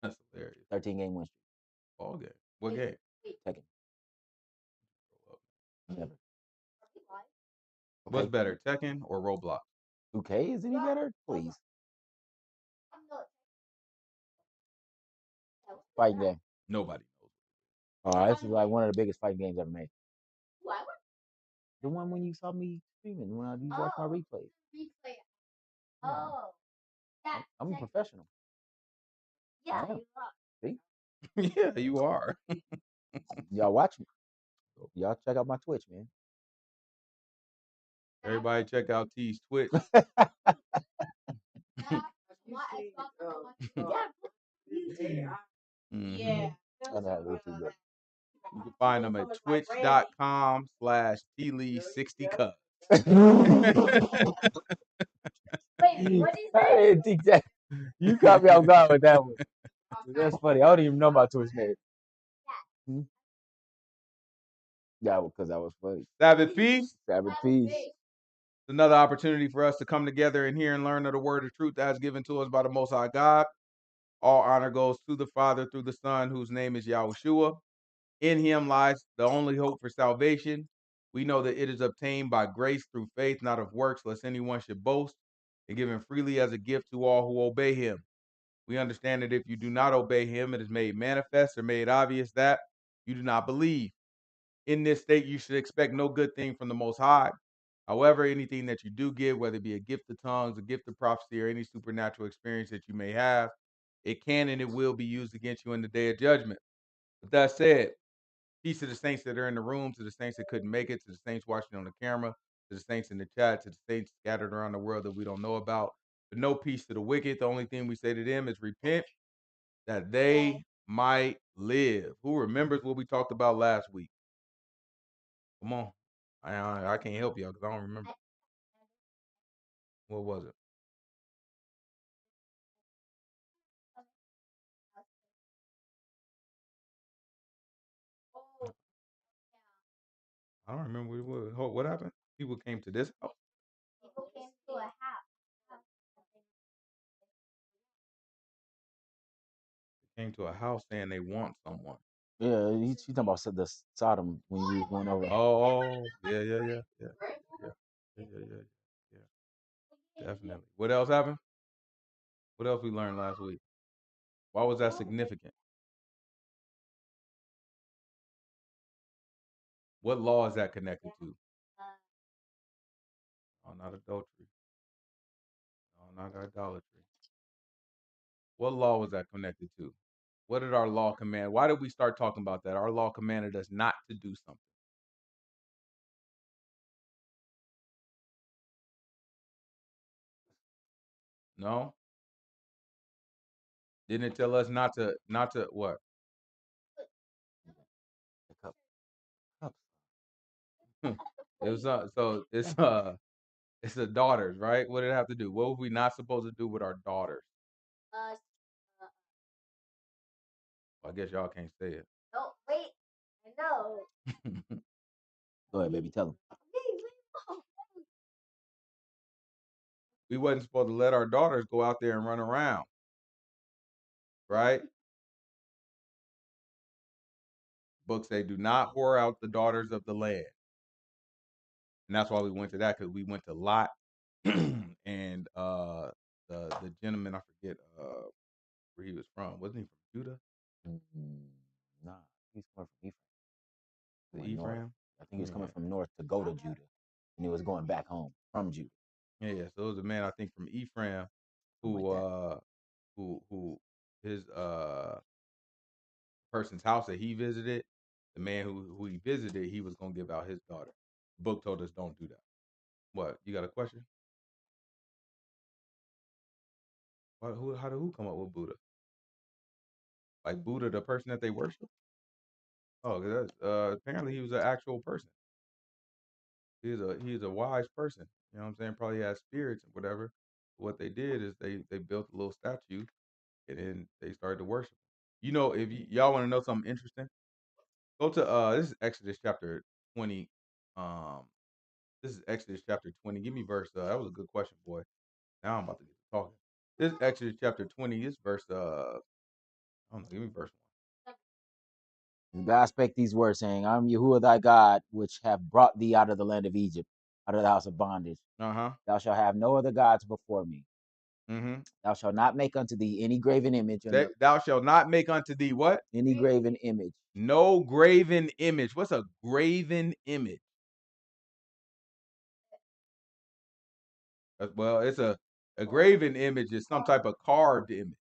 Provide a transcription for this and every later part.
That's hilarious. 13-game win streak. Ball game. What game? Tekken. Never. What's Okay. better, Tekken or Roblox? 2K is any better? Please. Fighting game. Nobody knows. This is like one of the biggest fighting games ever made. The one when you saw me streaming, when you watched my replays. I'm a professional. Yeah. See? Yeah, you are. Y'all watch me. Y'all check out my Twitch, man. Everybody check out T's Twitch. Yeah. I know how to do too good. You can find them at twitch.com/tlee60cup. Wait, what is I that? didn't think that. You caught me off guard with that one. That's funny. I don't even know my Twitch name. Yeah, because that was funny. Sabbath peace. Sabbath peace. It's another opportunity for us to come together and hear and learn of the word of truth that is given to us by the Most High God. All honor goes to the Father through the Son, whose name is Yahuah. In him lies the only hope for salvation. We know that it is obtained by grace through faith, not of works, lest anyone should boast, and given freely as a gift to all who obey him. We understand that if you do not obey him, it is made manifest or made obvious that you do not believe. In this state, you should expect no good thing from the Most High. However, anything that you do give, whether it be a gift of tongues, a gift of prophecy, or any supernatural experience that you may have, it can and it will be used against you in the day of judgment. With that said, peace to the saints that are in the room, to the saints that couldn't make it, to the saints watching on the camera, to the saints in the chat, to the saints scattered around the world that we don't know about. But no peace to the wicked. The only thing we say to them is repent that they might live. Who remembers what we talked about last week? Come on. I can't help y'all because I don't remember. What was it? I don't remember what it was. What happened? People came to this house. People came to a house. They came to a house saying they want someone. Yeah, he's talking about the Sodom when you went over. Oh, yeah. Definitely. What else happened? What else we learned last week? Why was that significant? What law is that connected to? Oh, not adultery. No, not idolatry. What law was that connected to? What did our law command? Why did we start talking about that? Our law commanded us not to do something. No? Didn't it tell us not to what? It was so it's the daughters, right? What did it have to do? What were we not supposed to do with our daughters? Well, I guess y'all can't say it. No, wait. I know. Go ahead, baby. Tell him. We wasn't supposed to let our daughters go out there and run around, right? Books say, do not whore out the daughters of the land. And that's why we went to that, because we went to Lot and the gentleman, I forget where he was from. Wasn't he from Judah? Nah, he's coming from Ephraim. Ephraim? I think he was coming from north to go to Judah, and he was going back home from Judah. Yeah. So it was a man, I think, from Ephraim who his person's house that he visited, the man who he visited, he was gonna give out his daughter. The book told us don't do that. What? You got a question? How did who come up with Buddha? Like Buddha, the person that they worship? Oh, that's, apparently he was an actual person. He's a wise person. You know what I'm saying? Probably has spirits and whatever. What they did is they built a little statue and then they started to worship. You know, if y'all want to know something interesting, go to this is Exodus chapter 20. This is Exodus chapter 20. Give me verse. That was a good question, boy. Now I'm about to get to talking. This is Exodus chapter 20. This verse I don't know. Give me verse 1. And God spake these words, saying, I'm Yahuah thy God, which have brought thee out of the land of Egypt, out of the house of bondage. 1. Thou shalt have no other gods before me. Mm-hmm. Thou shalt not make unto thee any graven image. Thou shalt not make unto thee what? Any graven image. No graven image. What's a graven image? Well, it's a graven image is some type of carved image,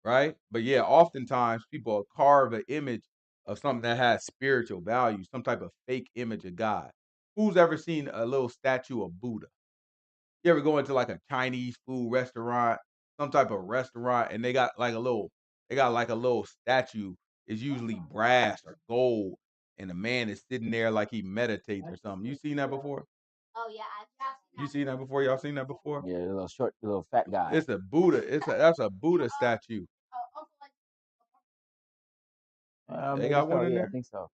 right? But yeah, oftentimes people carve an image of something that has spiritual value, some type of fake image of God. Who's ever seen a little statue of Buddha? You ever go into like a Chinese food restaurant, some type of restaurant, and they got like a little statue. It's usually brass or gold, and the man is sitting there like he meditates or something. You seen that before? Oh yeah, You seen that before? Y'all seen that before? Yeah, a little short, little fat guy. It's a Buddha. That's a Buddha statue. They got one in there? I think so.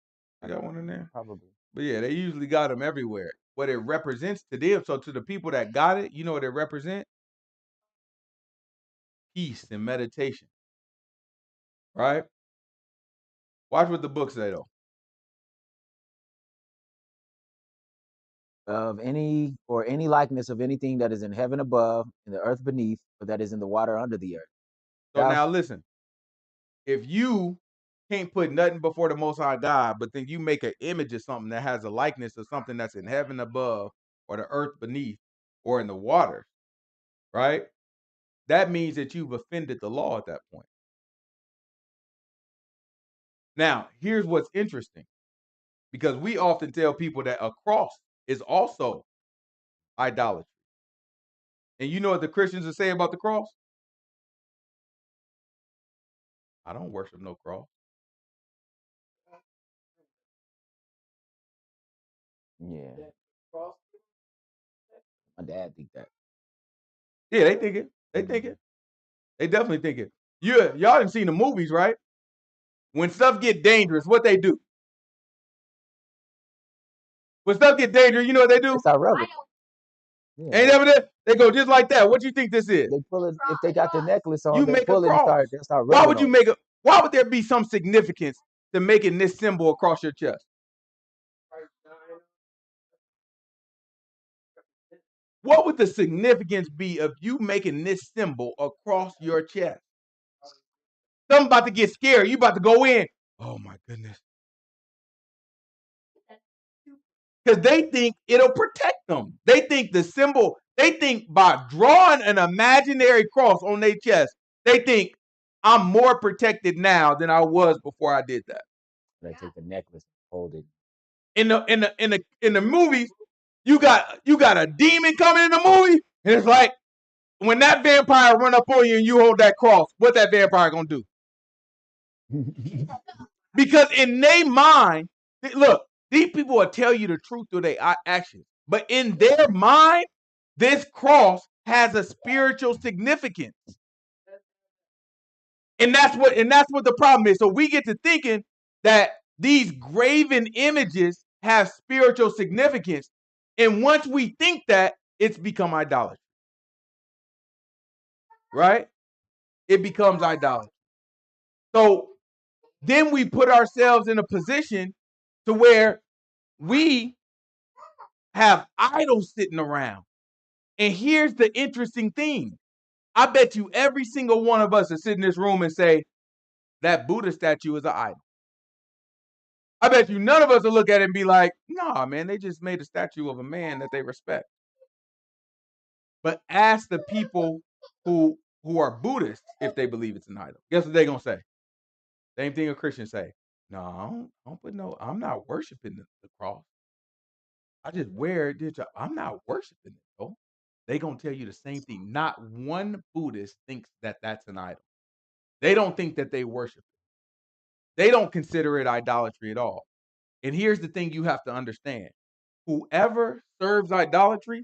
They got one in there? Probably. But yeah, they usually got them everywhere. What it represents to them, so to the people that got it, you know what it represents? Peace and meditation. Right? Watch what the book say, though. Of any likeness of anything that is in heaven above, in the earth beneath, or that is in the water under the earth. So now listen. If you can't put nothing before the Most High God, but then you make an image of something that has a likeness of something that's in heaven above, or the earth beneath, or in the water, right? That means that you've offended the law at that point. Now, here's what's interesting, because we often tell people that a cross is also idolatry. And you know what the Christians will say about the cross? I don't worship no cross. Yeah. My dad think that. Yeah, they think it. They think it. They definitely think it. Y'all done seen the movies, right? When stuff get dangerous, what they do? When stuff get dangerous, you know what they do? It's irrelevant. Yeah. Ain't ever that? They go just like that. What you think this is? They pull it if they got the necklace on. You They make pull a it and cross. start. Why would you make a? Why would there be some significance to making this symbol across your chest? What would the significance be of you making this symbol across your chest? Something about to get scared. You about to go in. Oh my goodness. Because they think it'll protect them. They think the symbol, they think by drawing an imaginary cross on their chest, they think I'm more protected now than I was before I did that. They take the necklace, hold it. In the movies, you got a demon coming in the movie, and it's like when that vampire run up on you and you hold that cross, what that vampire gonna do? Because in their mind, look, these people will tell you the truth through their actions, but in their mind, this cross has a spiritual significance, and that's what the problem is. So we get to thinking that these graven images have spiritual significance, and once we think that, it's become idolatry, right? It becomes idolatry. So then we put ourselves in a position to where we have idols sitting around. And here's the interesting thing. I bet you every single one of us is sitting in this room and say, that Buddha statue is an idol. I bet you none of us will look at it and be like, nah, man, they just made a statue of a man that they respect. But ask the people who are Buddhists if they believe it's an idol. Guess what they're going to say? Same thing a Christian say. No, I'm not worshiping the cross. I just wear it. I'm not worshiping it, though. They're going to tell you the same thing. Not one Buddhist thinks that that's an idol. They don't think that they worship it. They don't consider it idolatry at all. And here's the thing you have to understand. Whoever serves idolatry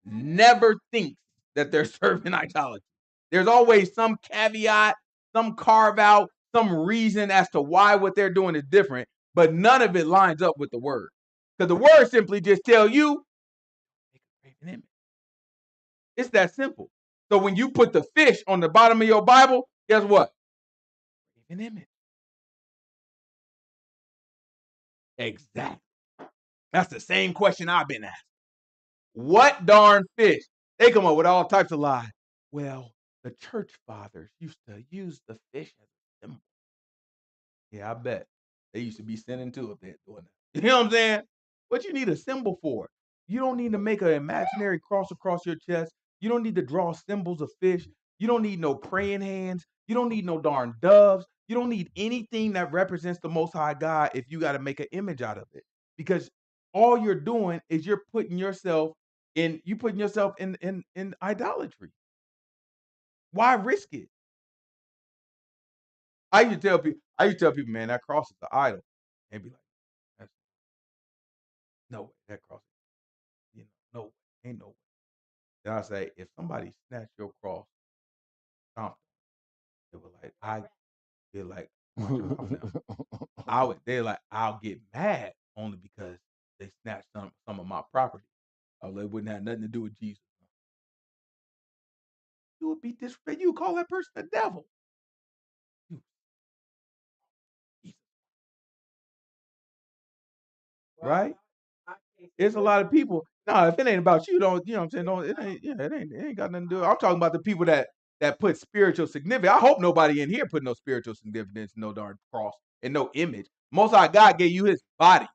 never thinks that they're serving idolatry. There's always some caveat, some carve out, some reason as to why what they're doing is different, but none of it lines up with the word. Because the word simply just tell you, make a graven image. It's that simple. So when you put the fish on the bottom of your Bible, guess what? An image. Exactly. That's the same question I've been asked. What darn fish? They come up with all types of lies. Well, the church fathers used to use the fish as a symbol. Yeah, I bet. They used to be sinning too if they're doing that. You know what I'm saying? What you need a symbol for? You don't need to make an imaginary cross across your chest. You don't need to draw symbols of fish. You don't need no praying hands. You don't need no darn doves. You don't need anything that represents the Most High God if you got to make an image out of it. Because all you're doing is you're putting yourself in idolatry. Why risk it? I used to tell people, man, that cross is the idol. And be like, that's no way, that cross, no way, ain't no way. Then I say, if somebody snatched your cross, stomped it, they were like, they're like, watch your mouth now. They're like, I'll get mad only because they snatched some of my property. I was like, it wouldn't have nothing to do with Jesus. You would be disrespectful. You would call that person a devil. Right? It's a lot of people. No, if it ain't about you, don't, you know what I'm saying? Don't, it ain't got nothing to do. I'm talking about the people that put spiritual significance. I hope nobody in here put no spiritual significance, no darn cross, and no image. Most High God gave you his body.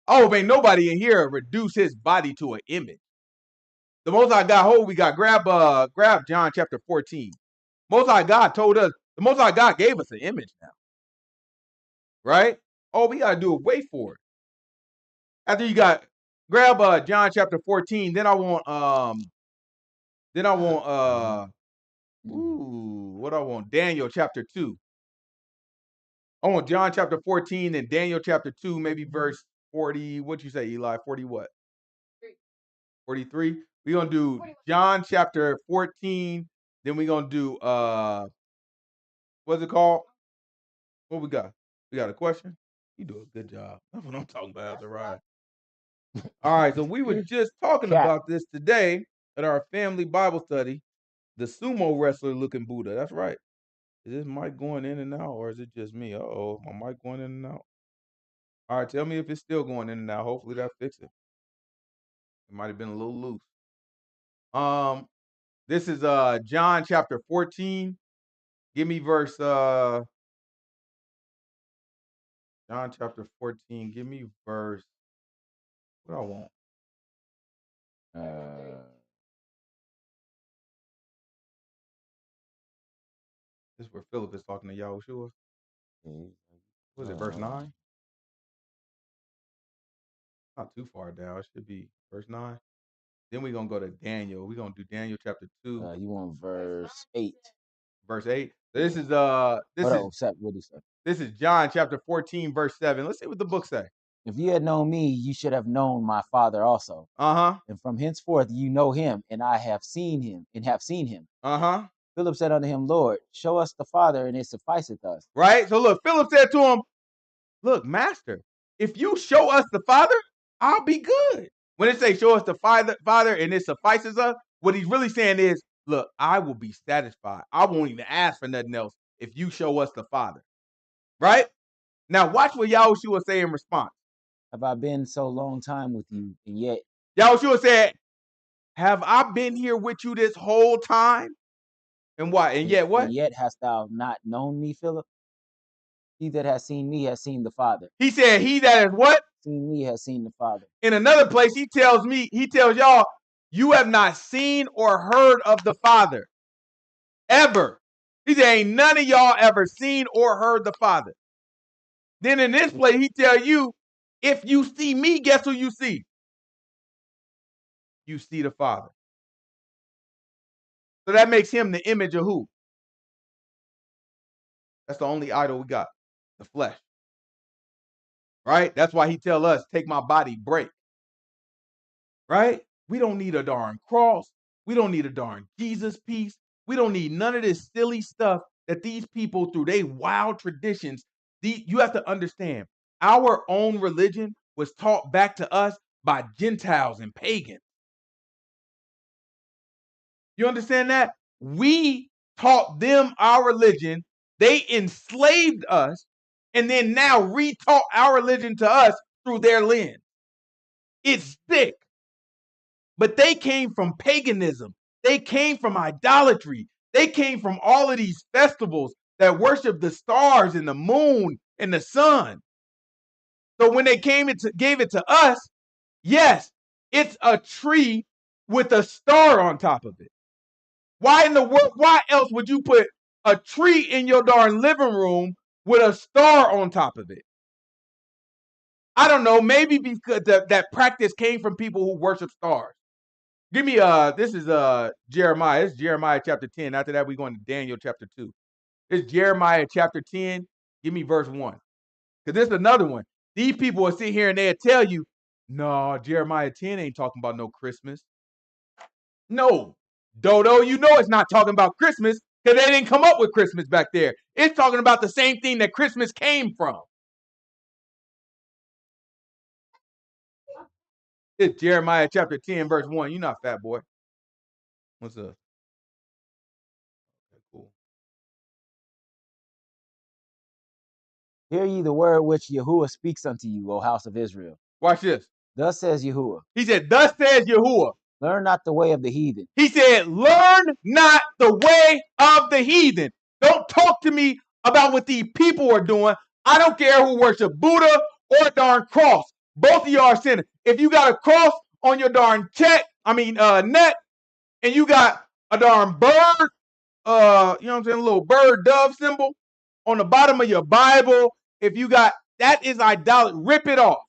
I hope ain't nobody in here reduce his body to an image. The Most High God, we got grab John chapter 14. Most High God told us, the Most High God gave us an image now. Right? All we gotta do is wait for it. After you got grab John chapter 14, then I want what I want? Daniel chapter 2. I want John chapter 14 and Daniel chapter 2, maybe verse 40. What you say, Eli? 40 what? 43. We're gonna do John chapter 14, then we're gonna do what's it called? What we got? We got a question? You do a good job. That's what I'm talking about, after ride. All right, so we were just talking about this today at our family Bible study. The sumo wrestler looking Buddha. That's right. Is this mic going in and out, or is it just me? Uh-oh, my mic going in and out. All right, tell me if it's still going in and out. Hopefully that fix it. It might have been a little loose. This is John chapter 14. Give me verse John chapter 14. Give me verse. What I want? This is where Philip is talking to Yahuah. What is it, verse 9? Not too far down. It should be verse 9. Then we're going to go to Daniel. We're going to do Daniel chapter 2. You want verse 8. Verse 8. This is this is John chapter 14, verse 7. Let's see what the book say. If you had known me, you should have known my Father also. And from henceforth you know him, and I have seen him, Philip said unto him, Lord, show us the Father, and it sufficeth us. Right? So look, Philip said to him, look, Master, if you show us the Father, I'll be good. When it say show us the Father, and it suffices us, what he's really saying is, look, I will be satisfied. I won't even ask for nothing else if you show us the Father. Right? Now watch what Yahuah say in response. Have I been so long time with you, and yet Yahuah said, have I been here with you this whole time? And what? And yet what? And yet hast thou not known me, Philip? He that has seen me has seen the Father. He said, he that has what? Seen me has seen the Father. In another place, he tells y'all, you have not seen or heard of the Father. Ever. He said, ain't none of y'all ever seen or heard the Father. Then in this place, he tell you, if you see me, guess who you see? You see the Father. So that makes him the image of who? That's the only idol we got, the flesh. Right? That's why he tell us, take my body, break. Right? We don't need a darn cross. We don't need a darn Jesus piece. We don't need none of this silly stuff that these people, through their wild traditions, you have to understand, our own religion was taught back to us by Gentiles and pagans. You understand that? We taught them our religion. They enslaved us and then now retaught our religion to us through their lens. It's sick. But they came from paganism. They came from idolatry. They came from all of these festivals that worship the stars and the moon and the sun. So when they gave it to us, yes, it's a tree with a star on top of it. Why in the world? Why else would you put a tree in your darn living room with a star on top of it? I don't know. Maybe because that practice came from people who worship stars. Give me this is Jeremiah. It's Jeremiah chapter 10. After that, we're going to Daniel chapter 2. It's Jeremiah chapter 10. Give me verse 1. Because this is another one. These people will sit here and they'll tell you, no, Jeremiah 10 ain't talking about no Christmas. No, Dodo, you know it's not talking about Christmas because they didn't come up with Christmas back there. It's talking about the same thing that Christmas came from. It's Jeremiah chapter 10, verse 1. You're not fat, boy. What's up? Okay, cool. Hear ye the word which Yahuah speaks unto you, O house of Israel. Watch this. Thus says Yahuah. He said, thus says Yahuah. Learn not the way of the heathen. He said, learn not the way of the heathen. Don't talk to me about what these people are doing. I don't care who worship Buddha or a darn cross. Both of y'all are sinners. If you got a cross on your darn net, and you got a darn bird, you know what I'm saying, a little bird dove symbol on the bottom of your Bible, if you got, that is idolatry. Rip it off.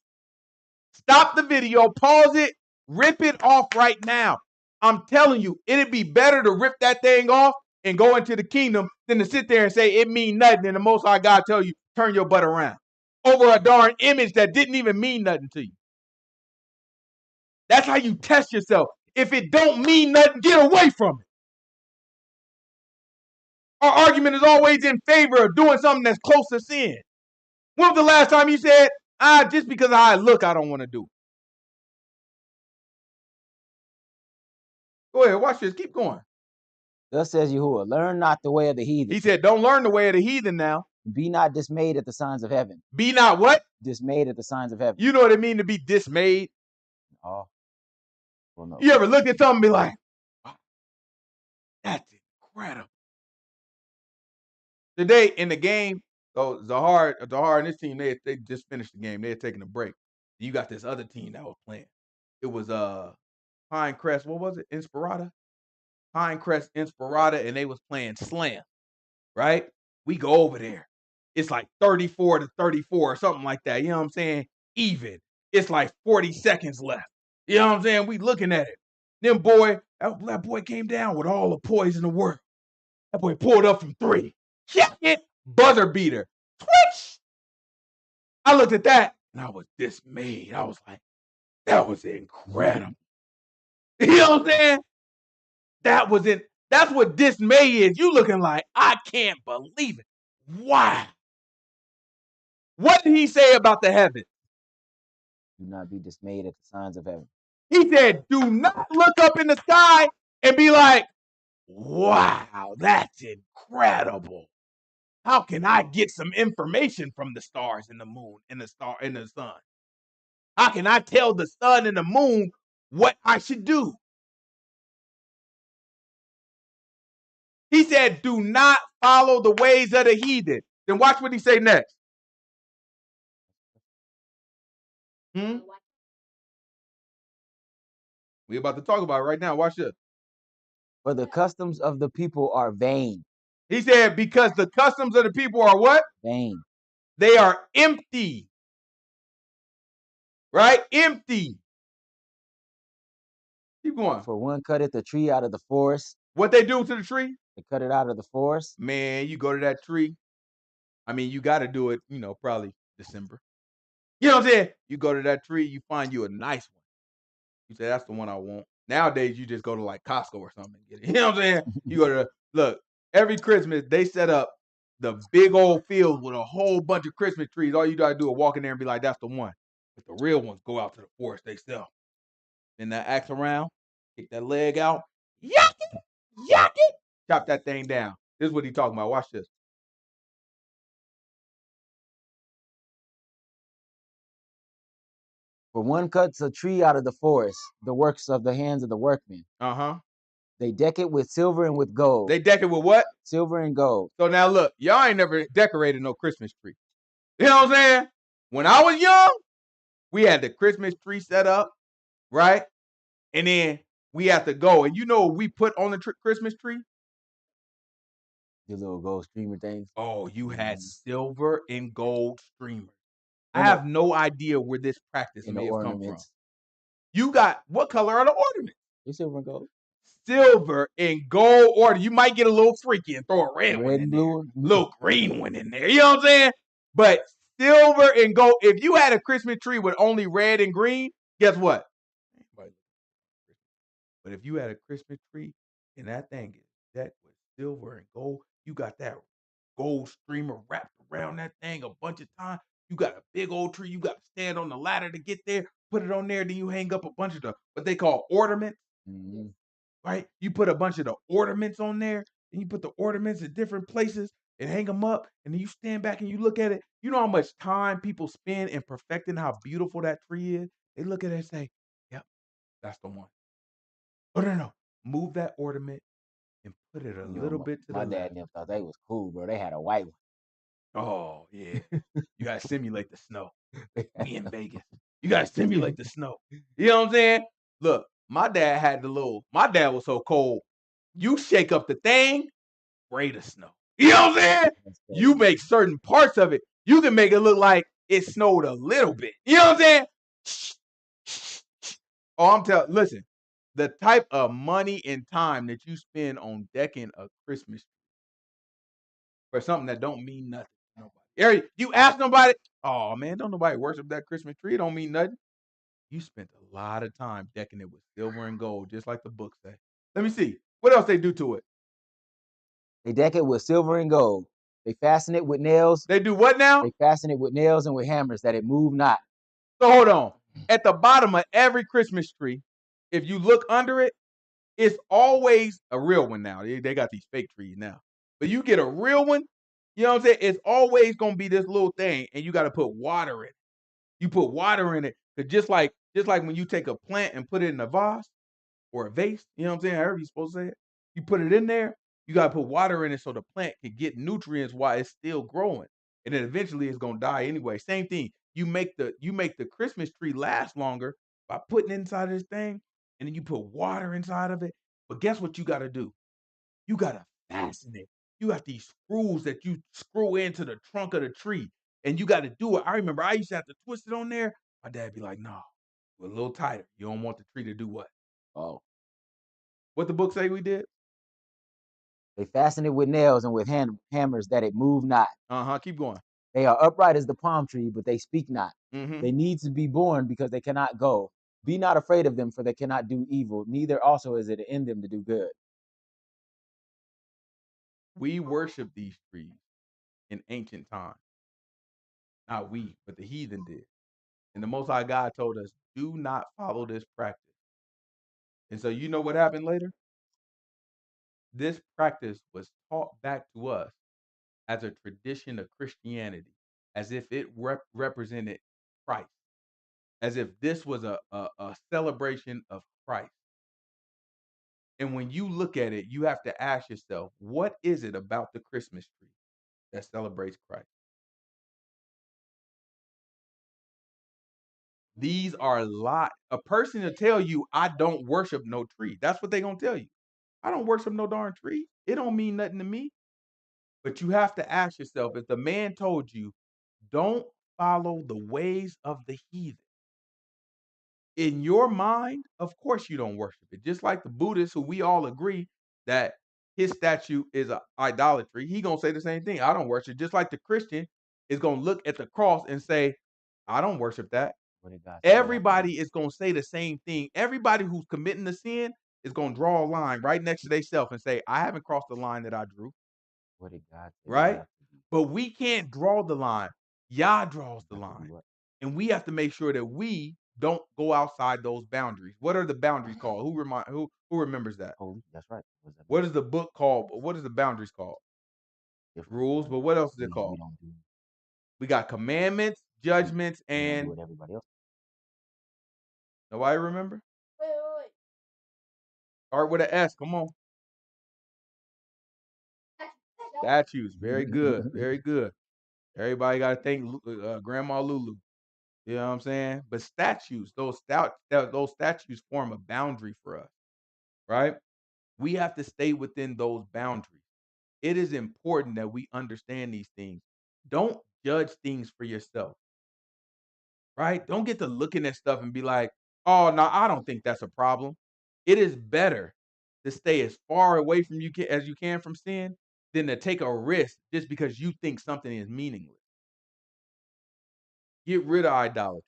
Stop the video, pause it, rip it off right now. I'm telling you, it'd be better to rip that thing off and go into the kingdom than to sit there and say it mean nothing and the Most High God tell you, turn your butt around over a darn image that didn't even mean nothing to you. That's how you test yourself. If it don't mean nothing, get away from it. Our argument is always in favor of doing something that's close to sin. When was the last time you said, just because of how I look, I don't want to do it? Go ahead, watch this. Keep going. Thus says Yahuah, learn not the way of the heathen. He said, don't learn the way of the heathen now. Be not dismayed at the signs of heaven. Be not what? Dismayed at the signs of heaven. You know what it means to be dismayed? Oh. Well, no. You ever look at something and be like, wow, that's incredible. Today in the game, so Zahar and his team, they just finished the game. They had taken a break. You got this other team that was playing. It was Pinecrest, what was it? Inspirata? Pinecrest Inspirata, and they was playing Slam, right? We go over there. It's like 34-34 or something like that. You know what I'm saying? Even. It's like 40 seconds left. You know what I'm saying? We looking at it. Then boy, that boy came down with all the poise in the world. That boy pulled up from 3. Check it. Buzzer beater. Twitch. I looked at that and I was dismayed. I was like, that was incredible. You know what I'm saying? That was it. That's what dismay is. You looking like, I can't believe it. Wow. What did he say about the heavens? Do not be dismayed at the signs of heaven. He said, do not look up in the sky and be like, wow, that's incredible. How can I get some information from the stars and the moon and the star and the sun? How can I tell the sun and the moon what I should do? He said, do not follow the ways of the heathen. Then watch what he say next. We're about to talk about it right now. Watch this. For the customs of the people are vain. He said, because the customs of the people are what? Vain. They are empty. Right? Empty. Keep going. For one cutteth the tree out of the forest. What they do to the tree? They cut it out of the forest. Man, you go to that tree. I mean, you got to do it, probably December. You know what I'm saying? You go to that tree, you find you a nice one. You say, that's the one I want. Nowadays, you just go to like Costco or something and get it. You know what I'm saying? You go to, look, every Christmas, they set up the big old field with a whole bunch of Christmas trees. All you got to do is walk in there and be like, that's the one. But the real ones go out to the forest they sell. Then that axe around, kick that leg out, yuck it, chop that thing down. This is what he's talking about. Watch this. For one cuts a tree out of the forest, the works of the hands of the workmen. They deck it with silver and with gold. They deck it with what? Silver and gold. So now look, y'all ain't never decorated no Christmas tree. You know what I'm saying? When I was young, we had the Christmas tree set up, right? And then we had to go. And you know what we put on the Christmas tree? The little gold streamer things. Oh, you had silver and gold streamers. I have no idea where this practice may have come from. You got, what color are the ornaments? They're silver and gold. Silver and gold order. You might get a little freaky and throw a red one in and there. blue. Little green one in there. You know what I'm saying? But silver and gold. If you had a Christmas tree with only red and green, guess what? But if you had a Christmas tree and that thing is decked with silver and gold, you got that gold streamer wrapped around that thing a bunch of times. You got a big old tree. You got to stand on the ladder to get there, put it on there, then you hang up a bunch of what they call ornaments. Right? You put a bunch of the ornaments on there, and you put the ornaments in different places and hang them up, and then you stand back and you look at it. You know how much time people spend in perfecting how beautiful that tree is? They look at it and say, yep, that's the one. Oh, no. Move that ornament and put it a little bit to the left. My dad and them thought they was cool, bro. They had a white one. Oh, yeah. You got to simulate the snow. We in Vegas. You got to simulate the snow. You know what I'm saying? Look, my dad was so cold. You shake up the thing, spray the snow. You know what I'm saying? You make certain parts of it. You can make it look like it snowed a little bit. You know what I'm saying? Oh, listen, the type of money and time that you spend on decking a Christmas tree for something that don't mean nothing to nobody. You ask nobody, oh man, don't nobody worship that Christmas tree. It don't mean nothing. You spent a lot of time decking it with silver and gold, just like the book say. Let me see. What else they do to it? They deck it with silver and gold. They fasten it with nails. They do what now? They fasten it with nails and with hammers that it move not. So hold on. At the bottom of every Christmas tree, if you look under it, it's always a real one now. They got these fake trees now. But you get a real one, you know what I'm saying? It's always going to be this little thing, and you got to put water in it. You put water in it, just like when you take a plant and put it in a vase or a vase, you know what I'm saying? However you're supposed to say it. You put it in there, you got to put water in it so the plant can get nutrients while it's still growing. And then eventually it's going to die anyway. Same thing. You make the Christmas tree last longer by putting it inside of this thing, and then you put water inside of it. But guess what you got to do? You got to fasten it. You got these screws that you screw into the trunk of the tree, and you got to do it. I remember I used to have to twist it on there. My dad be like, no, a little tighter. You don't want the tree to do what? Oh. What the book say we did? They fasten it with nails and with hammers that it move not. Keep going. They are upright as the palm tree, but they speak not. Mm-hmm. They need to be born because they cannot go. Be not afraid of them, for they cannot do evil. Neither also is it in them to do good. We worship these trees in ancient times. Not we, but the heathen did. And the Most High God told us, do not follow this practice. And so you know what happened later? This practice was taught back to us as a tradition of Christianity, as if it represented Christ, as if this was a celebration of Christ. And when you look at it, you have to ask yourself, what is it about the Christmas tree that celebrates Christ? These are a lot. A person to tell you, I don't worship no tree. That's what they're going to tell you. I don't worship no darn tree. It don't mean nothing to me. But you have to ask yourself, if the man told you, don't follow the ways of the heathen, in your mind, of course you don't worship it. Just like the Buddhists, who we all agree that his statue is an idolatry, he going to say the same thing. I don't worship. Just like the Christian is going to look at the cross and say, I don't worship that. Everybody is going to say the same thing. Everybody who's committing the sin is going to draw a line right next to themselves and say, I haven't crossed the line that I drew. What did God say? Right? But we can't draw the line. Yah draws the line. And we have to make sure that we don't go outside those boundaries. What are the boundaries called? Who remembers that? Oh, that's right. What is the book called? What is the boundaries called? Rules, but what else is it called? We got commandments, judgments, and what everybody else. Nobody remember? Wait. Start with an S. Come on. Statues. Very good. Very good. Everybody got to thank Grandma Lulu. You know what I'm saying? But statues, those statues form a boundary for us, right? We have to stay within those boundaries. It is important that we understand these things. Don't judge things for yourself, right? Don't get to looking at stuff and be like, oh, no, I don't think that's a problem. It is better to stay as far away from you as you can from sin than to take a risk just because you think something is meaningless. Get rid of idolatry.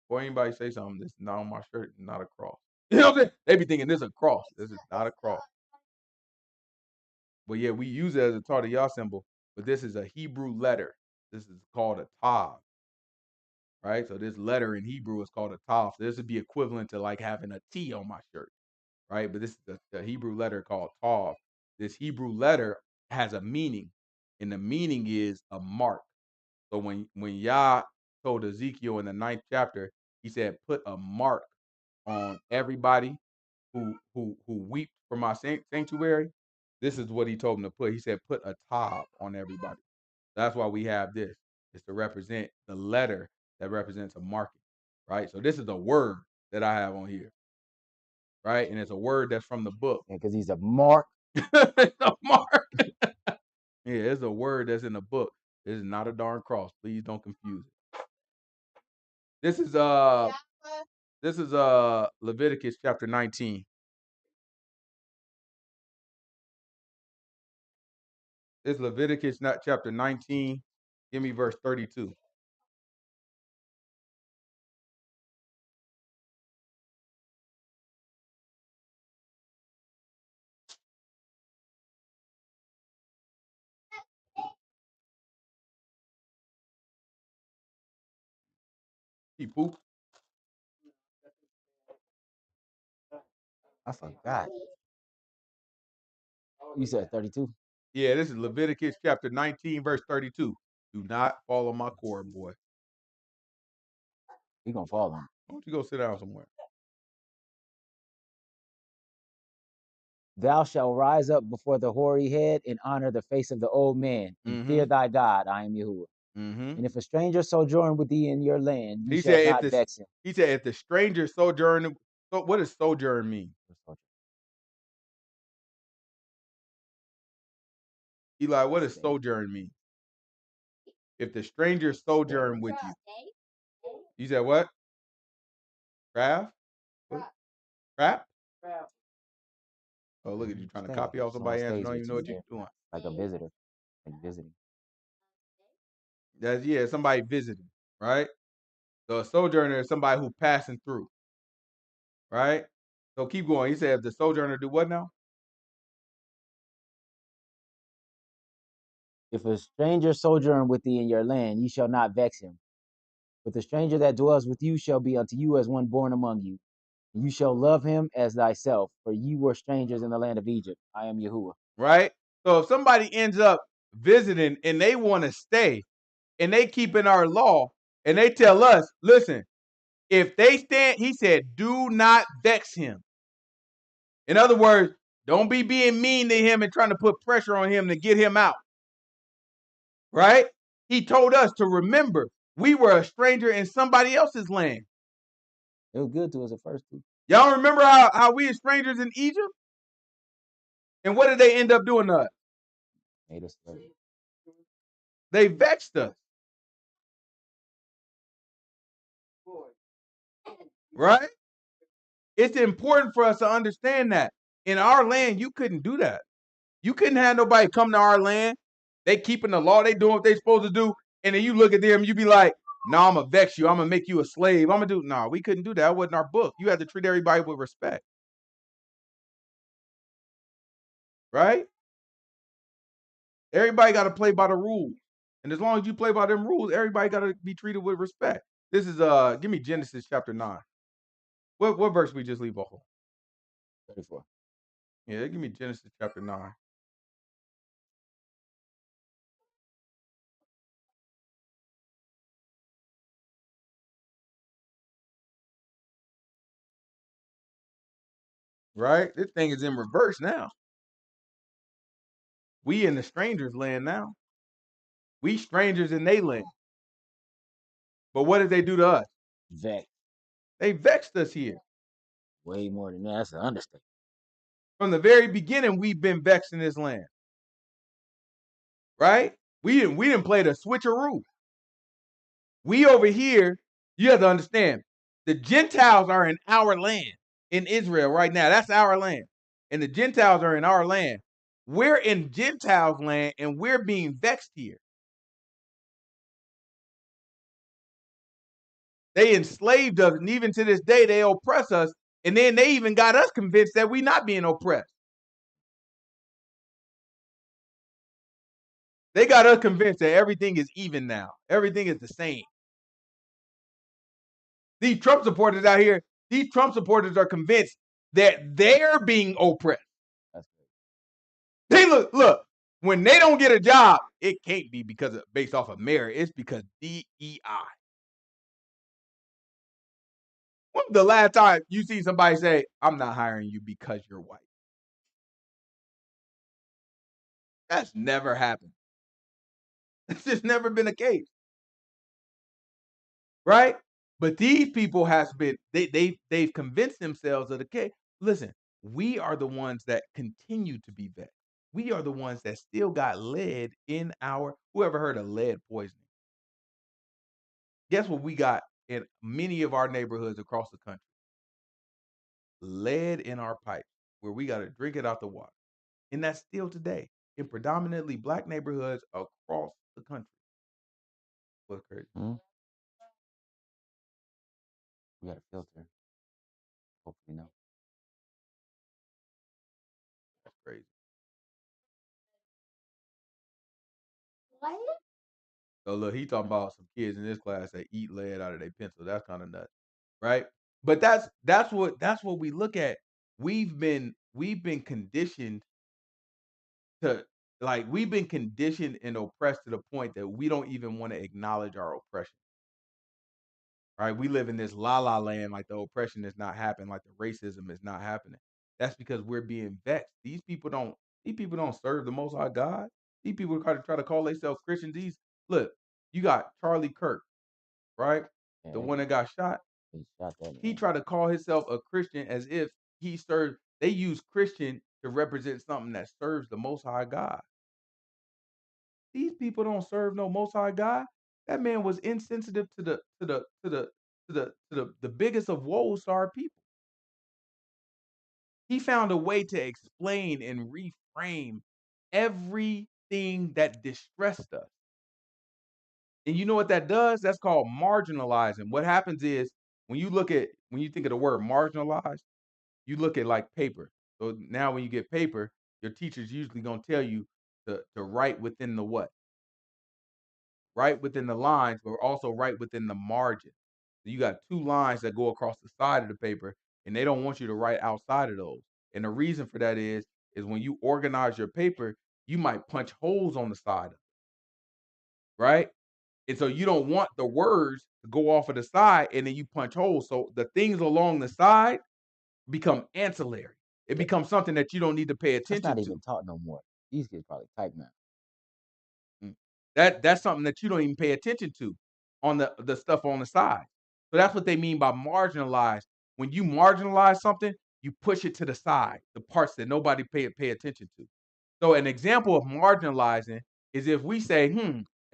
Before anybody say something that's not on my shirt, not a cross. You know what I'm saying? They be thinking this is a cross. This is not a cross. But yeah, we use it as a Tardiyah symbol, but this is a Hebrew letter. This is called a tav, right? So this letter in Hebrew is called a tav. So this would be equivalent to like having a T on my shirt, right? But this is the Hebrew letter called tav. This Hebrew letter has a meaning, and the meaning is a mark. So when Yah told Ezekiel in the 9th chapter, he said, put a mark on everybody who weep for my sanctuary. This is what he told him to put. He said, put a tav on everybody. That's why we have this. It's to represent the letter that represents a marking, right? So this is a word that I have on here, right? And it's a word that's from the book. Because he's a mark. It's a mark. Yeah, it's a word that's in the book. This is not a darn cross. Please don't confuse it. This is Leviticus chapter 19. It's Leviticus chapter 19. Give me verse 32. He pooped. I forgot. You said 32? Yeah, this is Leviticus chapter 19, verse 32. Do not follow my cord, boy. You're going to follow him. Why don't you go sit down somewhere? Thou shalt rise up before the hoary head and honor the face of the old man, and fear thy God. I am Yahuah. And if a stranger sojourn with thee in your land, you shall not vex him. He said, if the stranger sojourn, so what does sojourn mean? Eli, what does sojourn mean? If the stranger sojourn with you. You said what? Craft? Crap? Oh, look at you trying to copy off somebody else. You don't even know what you're doing. Like a visitor. Like visiting. That's somebody visiting, right? So a sojourner is somebody who passing through. Right? So keep going. He said if the sojourner do what now? If a stranger sojourn with thee in your land, ye shall not vex him. But the stranger that dwells with you shall be unto you as one born among you. And you shall love him as thyself, for you were strangers in the land of Egypt. I am Yahuah. Right? So if somebody ends up visiting and they want to stay and they keep in our law and they tell us, listen, if they stand, he said, do not vex him. In other words, don't be being mean to him and trying to put pressure on him to get him out. Right? He told us to remember we were a stranger in somebody else's land. It was good to us at first, too. Y'all remember how we were strangers in Egypt? And what did they end up doing to us? Made us slave. They vexed us. Right? It's important for us to understand that. In our land, you couldn't do that. You couldn't have nobody come to our land. They keeping the law. They doing what they supposed to do. And then you look at them, you be like, no, I'm going to vex you. I'm going to make you a slave. I'm going to do. No, we couldn't do that. That wasn't our book. You had to treat everybody with respect. Right? Everybody got to play by the rules. And as long as you play by them rules, everybody got to be treated with respect. This is, give me Genesis chapter 9. What verse we just leave off? 34. Yeah, give me Genesis chapter 9. Right? This thing is in reverse now. We in the strangers' land now. We strangers in their land. But what did they do to us? Vex. They vexed us here. Way more than that. That's an understatement. From the very beginning, we've been vexed in this land. Right? We didn't play the switcheroo. We over here, you have to understand, the Gentiles are in our land, in Israel right now. That's our land. And the Gentiles are in our land. We're in Gentiles' land, and we're being vexed here. They enslaved us, and even to this day, they oppress us. And then they even got us convinced that we're not being oppressed. They got us convinced that everything is even now. Everything is the same. These Trump supporters out here, these Trump supporters are convinced that they're being oppressed. They look, when they don't get a job, it can't be because of based off of merit. It's because DEI. When's the last time you see somebody say, I'm not hiring you because you're white? That's never happened. It's just never been a case. Right? But these people has been, they've convinced themselves of the case. Listen, we are the ones that continue to be vexed. We are the ones that still got lead in our, whoever heard of lead poisoning? Guess what we got in many of our neighborhoods across the country? Lead in our pipes, where we got to drink it out the water. And that's still today in predominantly black neighborhoods across the country. What's crazy? We got a filter. Hopefully no. That's crazy. What? So look, he talking about some kids in this class that eat lead out of their pencil. That's kind of nuts, right? But that's what we look at. We've been conditioned to, like, we've been conditioned and oppressed to the point that we don't even want to acknowledge our oppression. Right? We live in this la-la land, like the oppression is not happening, like the racism is not happening. That's because we're being vexed. These people don't serve the Most High God. These people try to call themselves Christians. Look, you got Charlie Kirk, right? Yeah, the one that got shot. He shot that man. He tried to call himself a Christian as if he served. They use Christian to represent something that serves the Most High God. These people don't serve no Most High God. That man was insensitive to the biggest of woes to our people. He found a way to explain and reframe everything that distressed us. And you know what that does? That's called marginalizing. What happens is when you think of the word marginalized, you look at like paper. So now when you get paper, your teacher's usually gonna tell you to write within the what? Right within the lines, but also right within the margin. So you got two lines that go across the side of the paper, and they don't want you to write outside of those. And the reason for that is when you organize your paper, you might punch holes on the side of it, right? And so you don't want the words to go off of the side and then you punch holes. So the things along the side become ancillary. It becomes something that you don't need to pay attention to. That's not even taught no more. These kids probably type now. That's something that you don't even pay attention to on the stuff on the side. So that's what they mean by marginalized. When you marginalize something, you push it to the side, the parts that nobody pay attention to. So an example of marginalizing is if we say,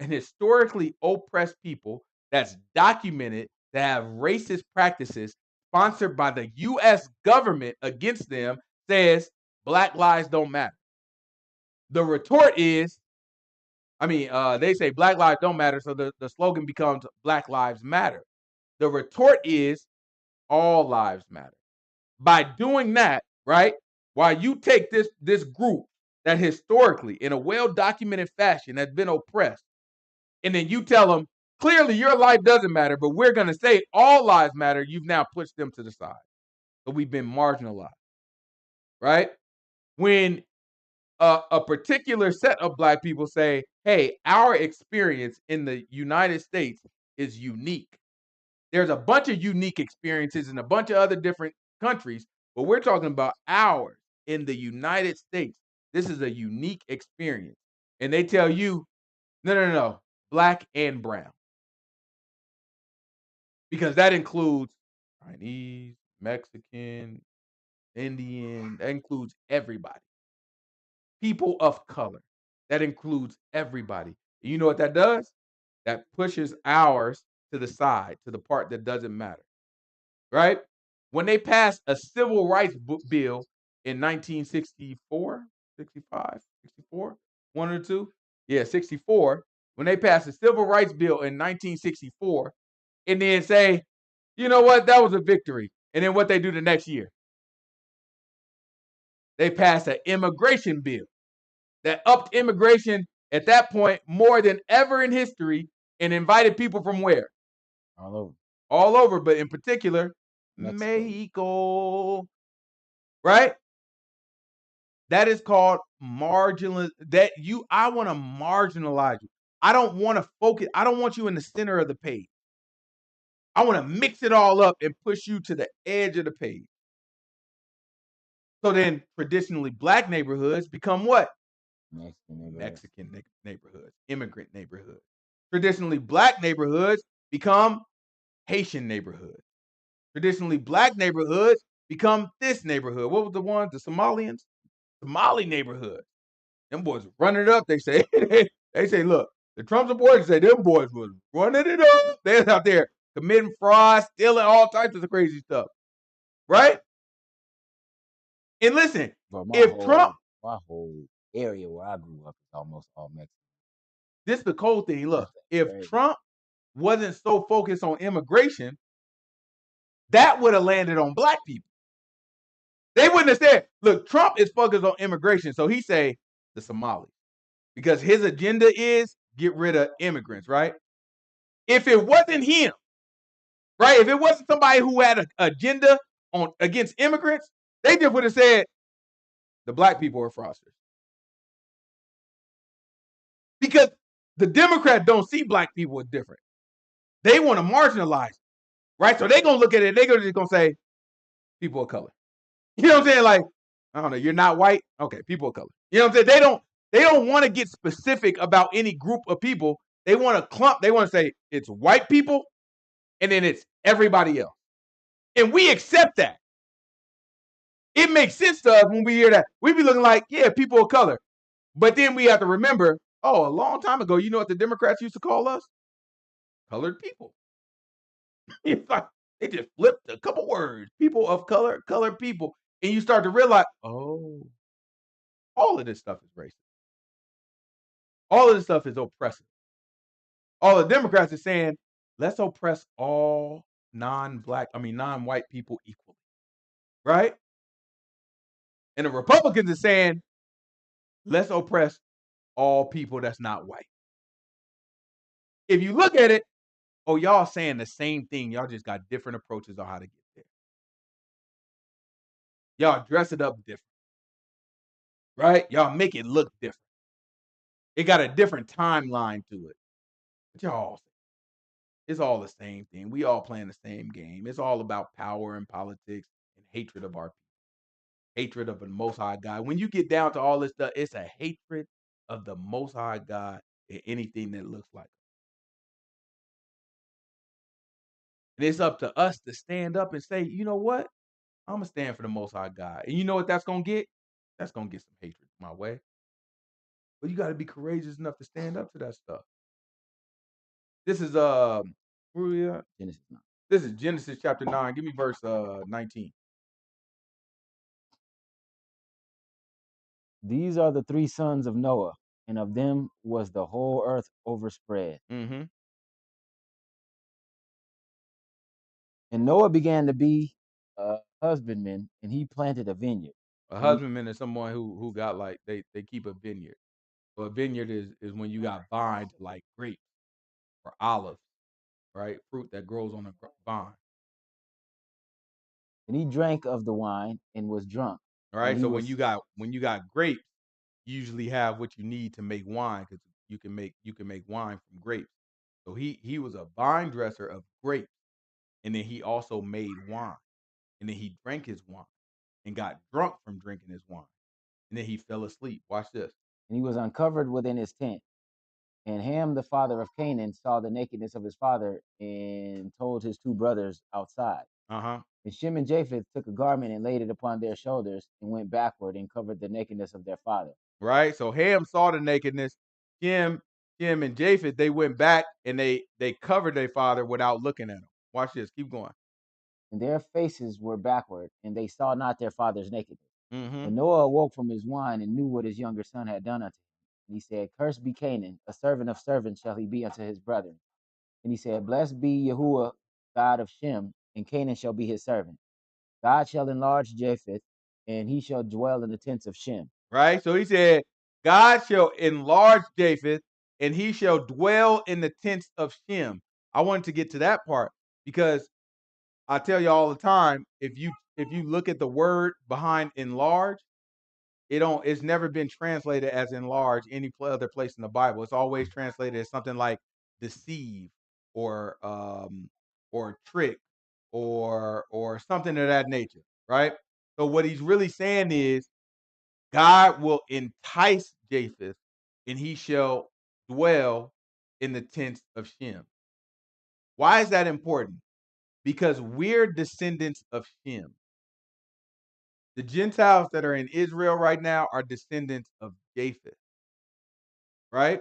an historically oppressed people that's documented to have racist practices sponsored by the U.S. government against them says Black lives don't matter. The retort is, they say Black lives don't matter, so the slogan becomes Black Lives Matter. The retort is all lives matter. By doing that, right, while you take this group that historically, in a well-documented fashion, has been oppressed, and then you tell them, clearly your life doesn't matter, but we're going to say all lives matter, you've now pushed them to the side. So we've been marginalized, right? When a particular set of Black people say, hey, our experience in the United States is unique. There's a bunch of unique experiences in a bunch of other different countries, But we're talking about ours in the United States. This is a unique experience. And they tell you, no, black and brown. Because that includes Chinese, Mexican, Indian, that includes everybody. People of color, that includes everybody. And you know what that does? That pushes ours to the side, to the part that doesn't matter, right? When they passed a civil rights bill in 1964, 65, 64, one or two? Yeah, 64. When they passed a civil rights bill in 1964, and then say, you know what, that was a victory. And then what they do the next year? They passed an immigration bill that upped immigration at that point more than ever in history and invited people from where? All over. All over, but in particular, Mexico. Right? That is called marginal. I want to marginalize you. I don't want to focus. I don't want you in the center of the page. I want to mix it all up and push you to the edge of the page. So then traditionally black neighborhoods become what? Mexican neighborhoods, immigrant neighborhoods. Traditionally black neighborhoods become Haitian neighborhoods. Traditionally black neighborhoods become this neighborhood. What was the one? The Somalians? Somali neighborhood. Them boys running it up. They say, look, the Trump supporters say them boys was running it up. They're out there committing fraud, stealing all types of crazy stuff. Right? And listen, my whole area where I grew up is almost all Mexican. This is the cold thing. Look, if Trump wasn't so focused on immigration, that would have landed on black people. They wouldn't have said, look, Trump is focused on immigration. So he say the Somalis. Because his agenda is get rid of immigrants, right? If it wasn't him, right? If it wasn't somebody who had an agenda against immigrants, they just would have said the black people are fraudsters. Because the Democrats don't see black people as different. They want to marginalize, right? So they're going to look at it. They're just going to say people of color. You know what I'm saying? Like, I don't know, you're not white? Okay, people of color. You know what I'm saying? They don't want to get specific about any group of people. They want to clump. They want to say it's white people and then it's everybody else. And we accept that. It makes sense to us when we hear that. We be looking like, yeah, people of color. But then we have to remember, a long time ago, you know what the Democrats used to call us? Colored people. It's like they just flipped a couple words. People of color, colored people. And you start to realize, all of this stuff is racist. All of this stuff is oppressive. All the Democrats are saying, let's oppress all non-white people equally. Right? And the Republicans are saying, let's oppress all people that's not white. If you look at it, y'all saying the same thing. Y'all just got different approaches on how to get there. Y'all dress it up different. Right? Y'all make it look different. It got a different timeline to it. But y'all, it's all the same thing. We all playing the same game. It's all about power and politics and hatred of our people. Hatred of the Most High God. When you get down to all this stuff, it's a hatred of the Most High God and anything that looks like it. And it's up to us to stand up and say, you know what? I'm going to stand for the Most High God. And you know what that's going to get? That's going to get some hatred my way. But you got to be courageous enough to stand up to that stuff. This is where we at? Genesis 9. This is Genesis chapter 9. Give me verse 19. These are the 3 sons of Noah, and of them was the whole earth overspread. Mm-hmm. And Noah began to be a husbandman, and he planted a vineyard. A husbandman is someone who got like they keep a vineyard. So a vineyard is when you got vines like grapes or olives, right? Fruit that grows on a vine. And he drank of the wine and was drunk. All right. So when you got grapes, you usually have what you need to make wine because you can make wine from grapes. So he was a vine dresser of grapes, and then he also made wine, and then he drank his wine. and got drunk from drinking his wine. And then he fell asleep. Watch this. And he was uncovered within his tent. And Ham, the father of Canaan, saw the nakedness of his father and told his two brothers outside. Uh-huh. And Shem and Japheth took a garment and laid it upon their shoulders and went backward and covered the nakedness of their father. Right? So Ham saw the nakedness. Shem and Japheth, they went back and they covered their father without looking at him. Watch this. Keep going. And their faces were backward, and they saw not their father's nakedness. Mm-hmm. But Noah awoke from his wine and knew what his younger son had done unto him. And he said, Cursed be Canaan, a servant of servants shall he be unto his brethren. And he said, Blessed be Yahuah, God of Shem, and Canaan shall be his servant. God shall enlarge Japheth, and he shall dwell in the tents of Shem. Right? So he said, God shall enlarge Japheth, and he shall dwell in the tents of Shem. I wanted to get to that part because I tell you all the time, if you look at the word behind enlarge, it's never been translated as enlarge any other place in the Bible. It's always translated as something like deceive or trick or something of that nature, right? So what he's really saying is God will entice Japheth, and he shall dwell in the tents of Shem. Why is that important? Because we're descendants of Shem. The Gentiles that are in Israel right now are descendants of Japheth, right?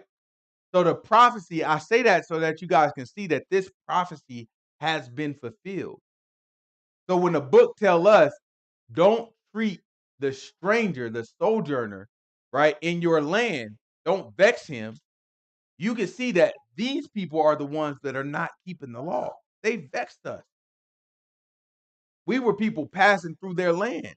So the prophecy, I say that so that you guys can see that this prophecy has been fulfilled. So when the book tells us, don't treat the stranger, the sojourner, right, in your land, don't vex him, you can see that these people are the ones that are not keeping the law. They vexed us. We were people passing through their land.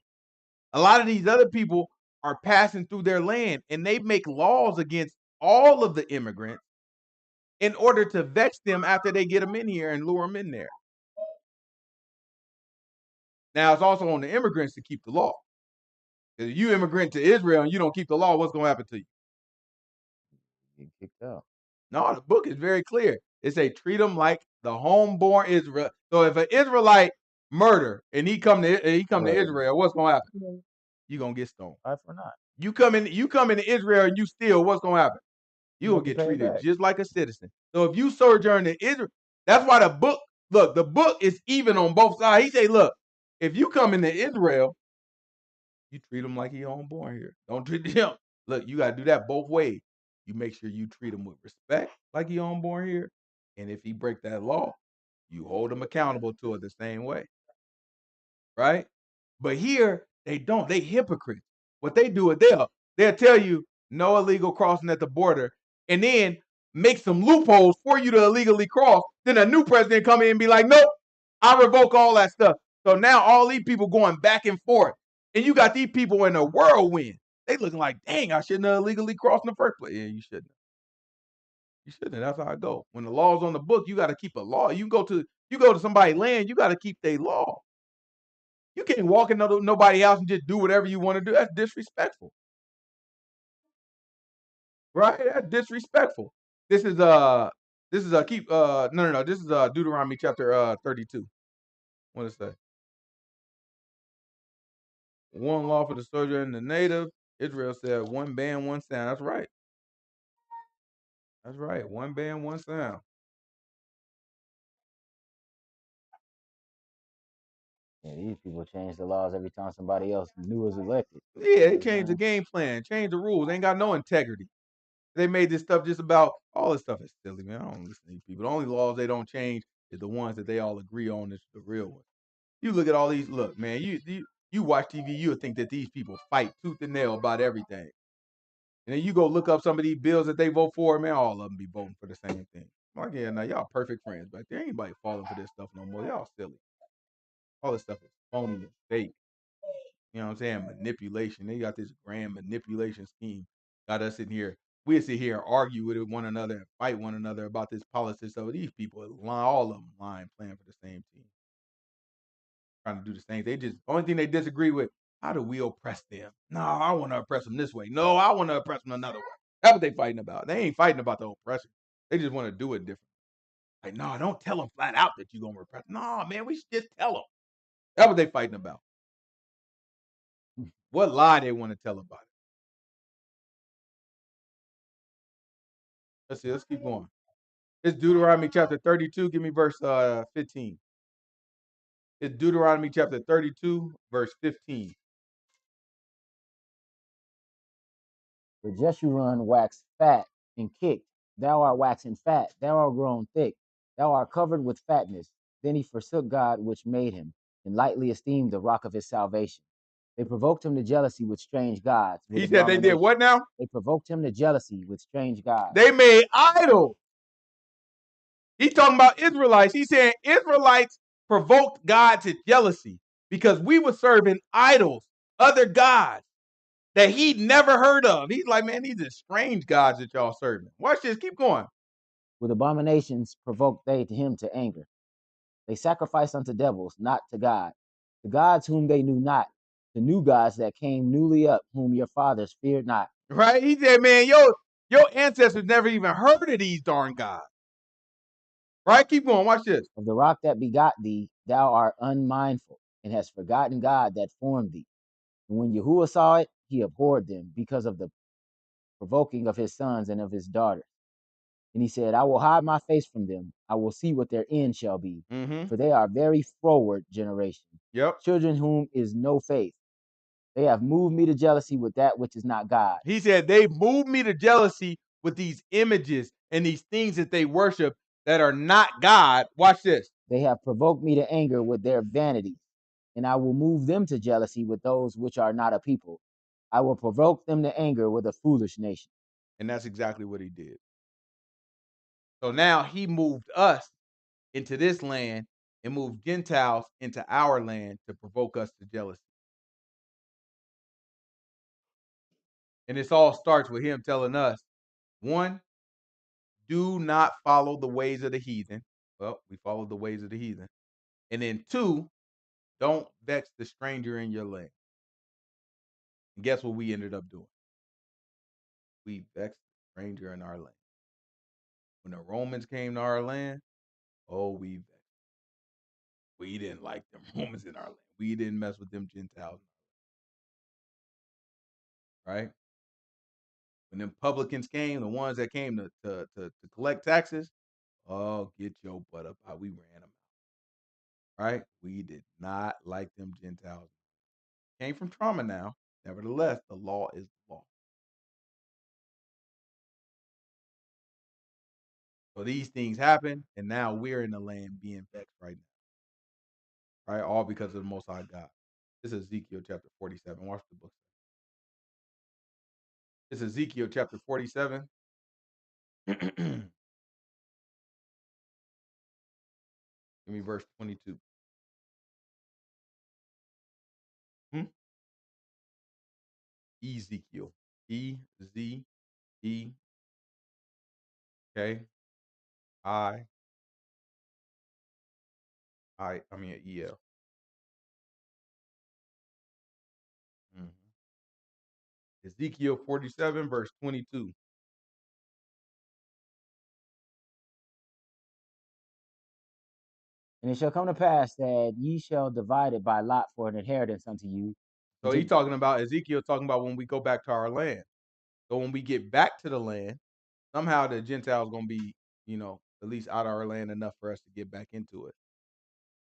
A lot of these other people are passing through their land, and they make laws against all of the immigrants in order to vex them after they get them in here and lure them in there. Now, it's also on the immigrants to keep the law. If you immigrant to Israel and you don't keep the law, what's going to happen to you? Get kicked out. No, the book is very clear. It say treat them like the homeborn Israel. So if an Israelite murder and he come to Israel, what's going to happen? You're going to get stoned. Why for not? You come into Israel and you steal, what's going to happen? You will get treated just like a citizen. So if you sojourn in Israel, that's why the book is even on both sides. He say, look, if you come into Israel, you treat him like he homeborn here. Don't treat him. Look, you got to do that both ways. You make sure you treat him with respect like he homeborn here. And if he break that law, you hold him accountable to it the same way. Right? But here, they don't. They hypocrites. What they do is they'll tell you no illegal crossing at the border and then make some loopholes for you to illegally cross. Then a new president come in and be like, nope, I revoke all that stuff. So now all these people going back and forth. And you got these people in a whirlwind. They looking like, dang, I shouldn't have illegally crossed in the first place. Yeah, you shouldn't. You shouldn't. That's how I go. When the law's on the book, you got to keep a law. You go to somebody's land, you got to keep their law. You can't walk into nobody's house and just do whatever you want to do. That's disrespectful. Right? That's disrespectful. This is This is Deuteronomy chapter 32. What does it say? One law for the sojourner and the native. Israel said one band, one sound. That's right. That's right. One band, one sound. Yeah, these people change the laws every time somebody else new is elected. Yeah, they changed the game plan, changed the rules. They ain't got no integrity. They made this stuff just about all this stuff is silly, man. I don't listen to these people. The only laws they don't change is the ones that they all agree on is the real one. You look at all these. Look, man. You watch TV, you would think that these people fight tooth and nail about everything. And then you go look up some of these bills that they vote for, man. All of them be voting for the same thing. I'm like, yeah, now y'all perfect friends, but there ain't anybody falling for this stuff no more. Y'all silly. All this stuff is phony and fake. You know what I'm saying? Manipulation. They got this grand manipulation scheme. Got us in here. We sit here and argue with one another and fight one another about this policy. So these people, all of them lying, playing for the same team. Trying to do the same. They just, only thing they disagree with, how do we oppress them? No, I want to oppress them this way. No, I want to oppress them another way. That's what they fighting about. They ain't fighting about the oppression. They just want to do it different. Like, no, don't tell them flat out that you're going to repress. No, man, we should just tell them. That's what they fighting about. What lie they want to tell about it? Let's see. Let's keep going. It's Deuteronomy chapter 32. Give me verse 15. It's Deuteronomy chapter 32, verse 15. For Jeshurun waxed fat and kicked. Thou art waxing fat. Thou art grown thick. Thou art covered with fatness. Then he forsook God which made him, and lightly esteemed the rock of his salvation. They provoked him to jealousy with strange gods. With He said they did what now? They provoked him to jealousy with strange gods. They made idols. He's talking about Israelites. He's saying Israelites provoked God to jealousy because we were serving idols, other gods that he'd never heard of. He's like, man, these are strange gods that y'all serving. Watch this. Keep going. With abominations provoked they to him to anger. They sacrificed unto devils, not to God. The gods whom they knew not, the new gods that came newly up, whom your fathers feared not. Right? He said, man, your ancestors never even heard of these darn gods. Right? Keep going. Watch this. Of the rock that begot thee, thou art unmindful, and hast forgotten God that formed thee. And when Yahuah saw it, he abhorred them because of the provoking of his sons and of his daughters. And he said, I will hide my face from them. I will see what their end shall be. For they are very froward generation. Yep. Children whom is no faith. They have moved me to jealousy with that which is not God. He said, they moved me to jealousy with these images and these things that they worship that are not God. Watch this. They have provoked me to anger with their vanities, and I will move them to jealousy with those which are not a people. I will provoke them to anger with a foolish nation. And that's exactly what he did. So now he moved us into this land and moved Gentiles into our land to provoke us to jealousy. And this all starts with him telling us, one, do not follow the ways of the heathen. Well, we followed the ways of the heathen. And then two, don't vex the stranger in your land. And guess what we ended up doing? We vexed the stranger in our land. When the Romans came to our land, we vexed. We didn't like them Romans in our land. We didn't mess with them Gentiles. Right? When them publicans came, the ones that came to collect taxes, get your butt up how we ran them out. Right? We did not like them Gentiles. Came from trauma now. Nevertheless, the law is the law. So these things happen, and now we're in the land being vexed right now. Right? All because of the Most High God. This is Ezekiel chapter 47. Watch the book. This is Ezekiel chapter 47. Give me verse 22. Ezekiel. E-Z-E. Okay. E-L. Ezekiel 47, verse 22. And it shall come to pass that ye shall divide it by lot for an inheritance unto you. So he's talking about, Ezekiel talking about when we go back to our land. So when we get back to the land, somehow the Gentiles going to be, at least out of our land enough for us to get back into it.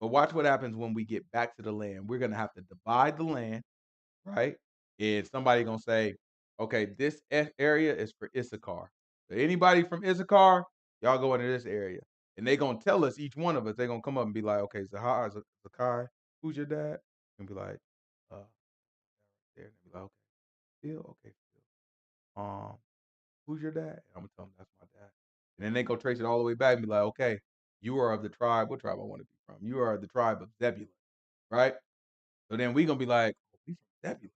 But watch what happens when we get back to the land. We're going to have to divide the land, right? And somebody going to say, okay, this area is for Issachar. So anybody from Issachar, y'all go into this area. And they're going to tell us, each one of us, they're going to come up and be like, okay, Zakai, who's your dad? And be like, there. And be like, okay, Phil, okay, Phil. Who's your dad? And I'm going to tell them that's my dad. And then they go trace it all the way back and be like, okay, you are of the tribe. What tribe I want to be from? You are of the tribe of Zebulun, right? So then we're going to be like, we from Zebulun.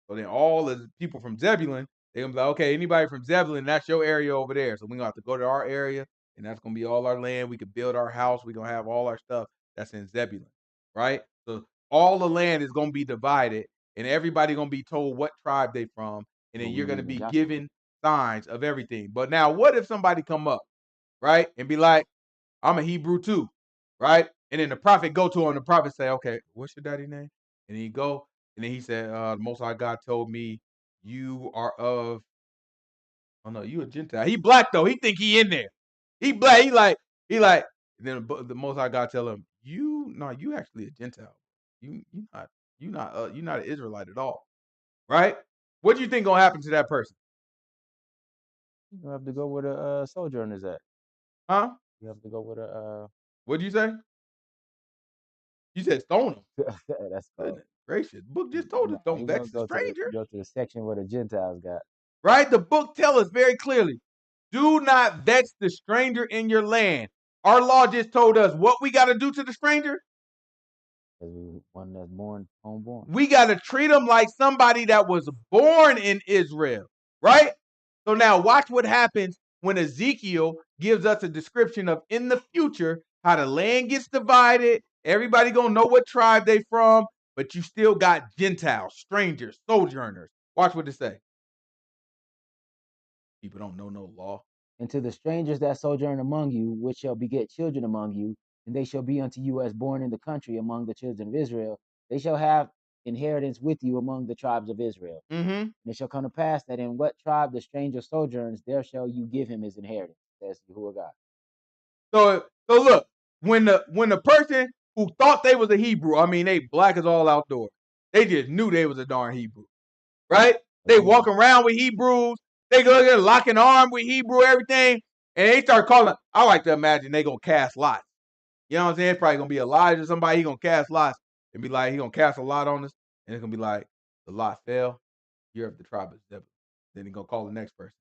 So then all the people from Zebulun, they're going to be like, okay, anybody from Zebulun, that's your area over there. So we're going to have to go to our area, and that's going to be all our land. We could build our house. We're going to have all our stuff that's in Zebulun, right? So all the land is going to be divided, and everybody going to be told what tribe they from, and then you're going to be given signs of everything. But now what if somebody come up, right, and be like, I'm a Hebrew too, right? And then the prophet go to him, the prophet say, okay, what's your daddy name? And he go, And then he said, the Most High God told me, you are of, oh no, you a Gentile. He black though. He think he in there. He black. He like. Then the Most High God tell him, you actually a Gentile. You not an Israelite at all. Right? What do you think gonna happen to that person? You have to go where the sojourn is at. Huh? You have to go where the What'd you say? You said stone him. that's called. Goodness gracious. The book just told us don't He vex gonna the stranger. go to the section where the Gentiles got. Right? The book tells us very clearly, do not vex the stranger in your land. Our law just told us what we got to do to the stranger. One that's homeborn. We got to treat them like somebody that was born in Israel, right? So now watch what happens when Ezekiel gives us a description of in the future how the land gets divided. Everybody gonna know what tribe they from, but you still got Gentiles, strangers, sojourners. Watch what it say. People don't know no law. And to the strangers that sojourn among you, which shall beget children among you, and they shall be unto you as born in the country among the children of Israel, they shall have inheritance with you among the tribes of Israel. And it shall come to pass that in what tribe the stranger sojourns, there shall you give him his inheritance, says Yahuah God. So look, when the person who thought they was a Hebrew, I mean they black as all outdoors, they just knew they was a darn Hebrew, right? They walk around with Hebrews, they go there locking arm with Hebrew, everything, and they start calling. I like to imagine they gonna cast lots. You know what I'm saying? It's probably gonna be Elijah, somebody he gonna cast lots and be like, he gonna cast a lot on us, and it's gonna be like, the lot fell, you're of the tribe of Zebulun. Then he gonna call the next person.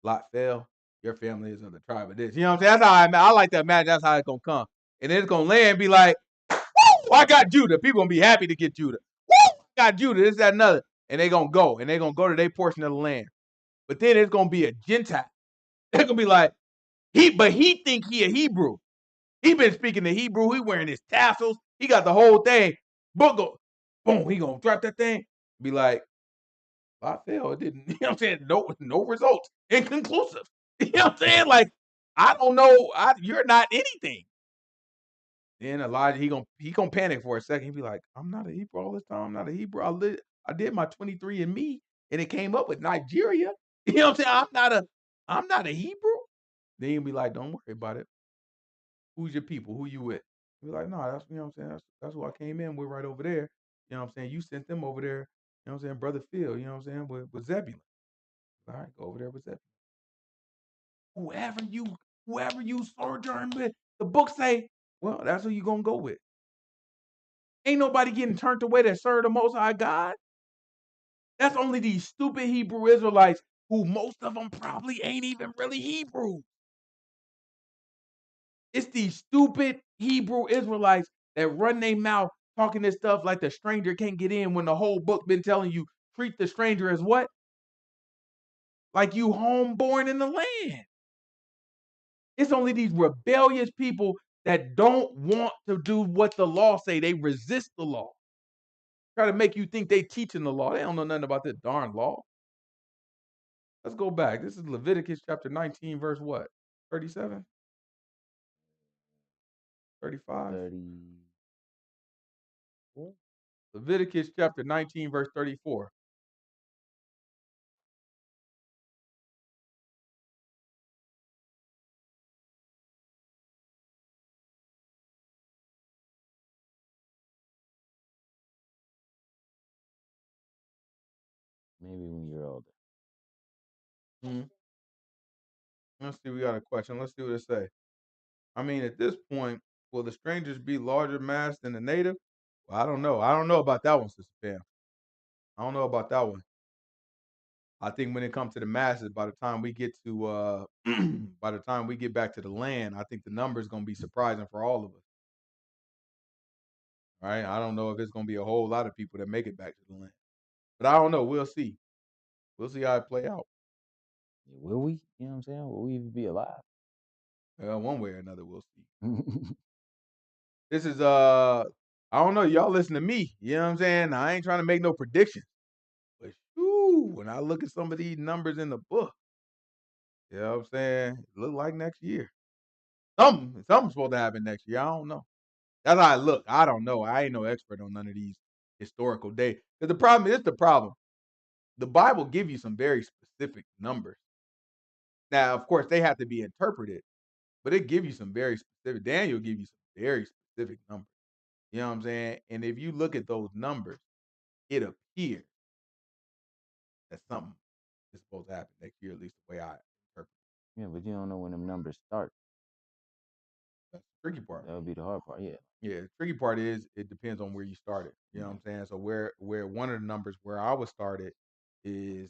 Lot fell, your family is of the tribe of this. You know what I'm saying? That's how I like to imagine that's how it's gonna come. And then it's gonna land and be like, woo, I got Judah. People gonna be happy to get Judah. Woo, I got Judah, this, that, another. And they gonna go to their portion of the land. But then it's gonna be a Gentile. They're gonna be like, he think he a Hebrew. He been speaking the Hebrew. He wearing his tassels. He got the whole thing. Book go, boom. He gonna drop that thing. Be like, I fell. It didn't. You know what I'm saying? No results. Inconclusive. You know what I'm saying? Like, I don't know. You're not anything. Then Elijah, he gonna panic for a second. He be like, I'm not a Hebrew all this time. I'm not a Hebrew. I did my 23andMe, and it came up with Nigeria. You know what I'm saying? I'm not a Hebrew. Then he'll be like, don't worry about it. Who's your people? Who you with? Be like, no, that's, you know what I'm saying? That's who I came in with right over there. You know what I'm saying? You sent them over there, you know what I'm saying? Brother Phil, you know what I'm saying? With Zebulun. All right, go over there with Zebulun. Whoever you sojourn with, the book say, well, that's who you gonna go with. Ain't nobody getting turned away that serve the Most High God. That's only these stupid Hebrew Israelites who most of them probably ain't even really Hebrew. It's these stupid Hebrew Israelites that run their mouth talking this stuff like the stranger can't get in when the whole book been telling you treat the stranger as what? Like you homeborn in the land. It's only these rebellious people that don't want to do what the law say. They resist the law. Try to make you think they teaching the law. They don't know nothing about this darn law. Let's go back. This is Leviticus chapter 19, verse what? 37? 35? 34? Leviticus chapter 19, verse 34. Maybe when you're older. Mm-hmm. Let's see. We got a question. Let's see what it say. I mean, at this point, will the strangers be larger mass than the native? Well, I don't know. I don't know about that one, Sister Pam. I don't know about that one. I think when it comes to the masses, by the time we get to by the time we get back to the land, I think the number is going to be surprising for all of us. Right? I don't know if it's going to be a whole lot of people that make it back to the land, but I don't know. We'll see. We'll see how it play out. Yeah, will we? You know what I'm saying? Will we even be alive? One way or another, we'll see. This is I don't know. Y'all listen to me. You know what I'm saying? I ain't trying to make no predictions. But shoo, when I look at some of these numbers in the book, you know what I'm saying? It look like next year. Something's supposed to happen next year. I don't know. That's how I look. I don't know. I ain't no expert on none of these historical day. Because the problem is the problem. The Bible give you some very specific numbers. Now, of course, they have to be interpreted, but it give you some very specific. Daniel give you some very specific numbers. You know what I'm saying? And if you look at those numbers, it appears that something is supposed to happen next year, at least the way I interpret it. Yeah, but you don't know when them numbers start. That's the tricky part. That would be the hard part. Yeah. Yeah, the tricky part is it depends on where you started. You know what I'm saying? So where one of the numbers where I was started is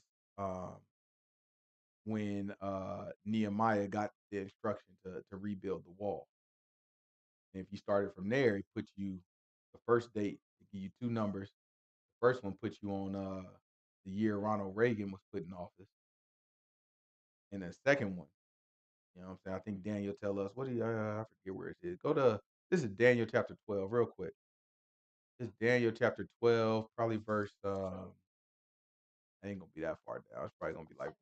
when Nehemiah got the instruction to rebuild the wall. And if you started from there, it puts you the first date, it give you two numbers. The first one puts you on the year Ronald Reagan was put in office. And the second one, you know what I'm saying? I think Daniel tell us what do you I forget where it is. This is Daniel chapter 12, real quick. This is Daniel chapter 12, probably verse I ain't gonna be that far down. It's probably gonna be like I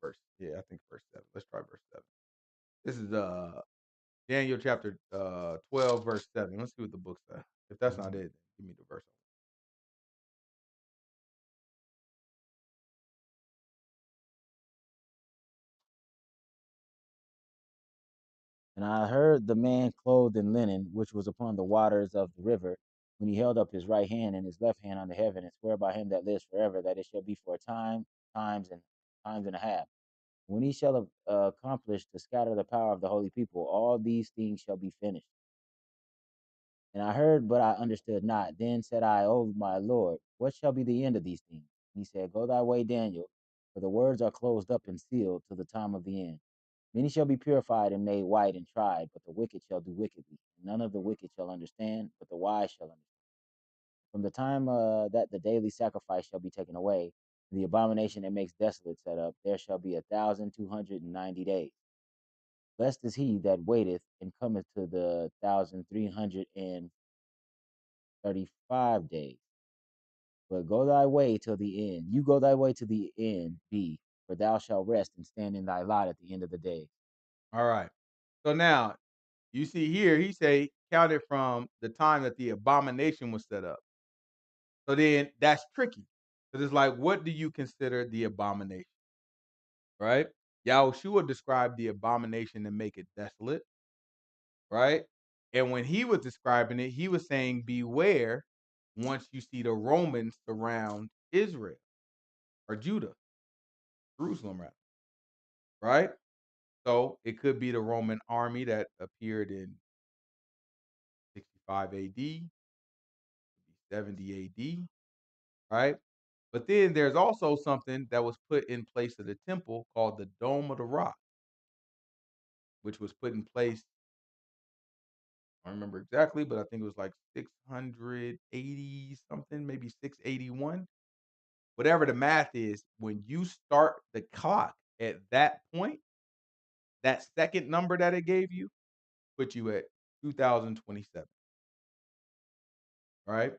think verse 7. Let's try verse 7. This is Daniel chapter 12, verse 7. Let's see what the book says. If that's not it, give me the verse. And I heard the man clothed in linen, which was upon the waters of the river, when he held up his right hand and his left hand unto heaven, and swear by him that lives forever, that it shall be for a time, times and a half. When he shall have accomplished to scatter the power of the holy people, all these things shall be finished. And I heard, but I understood not. Then said I, O my Lord, what shall be the end of these things? And he said, Go thy way, Daniel, for the words are closed up and sealed to the time of the end. Many shall be purified and made white and tried, but the wicked shall do wickedly. None of the wicked shall understand, but the wise shall understand. From the time that the daily sacrifice shall be taken away, and the abomination that makes desolate set up, there shall be 1,290 days. Blessed is he that waiteth and cometh to the 1,335 days. But go thy way till the end. You go thy way to the end, be, for thou shalt rest and stand in thy lot at the end of the day. All right. So now you see here, he say counted from the time that the abomination was set up. So then that's tricky. Because it's like, what do you consider the abomination? Right? Yahushua described the abomination to make it desolate. Right? And when he was describing it, he was saying, beware once you see the Romans surround Israel or Judah, Jerusalem, rather. Right? So it could be the Roman army that appeared in 65 AD, 70 AD, right? But then there's also something that was put in place of the temple called the Dome of the Rock, which was put in place. I don't remember exactly, but I think it was like 680 something, maybe 681. Whatever the math is, when you start the clock at that point, that second number that it gave you put you at 2027. Right?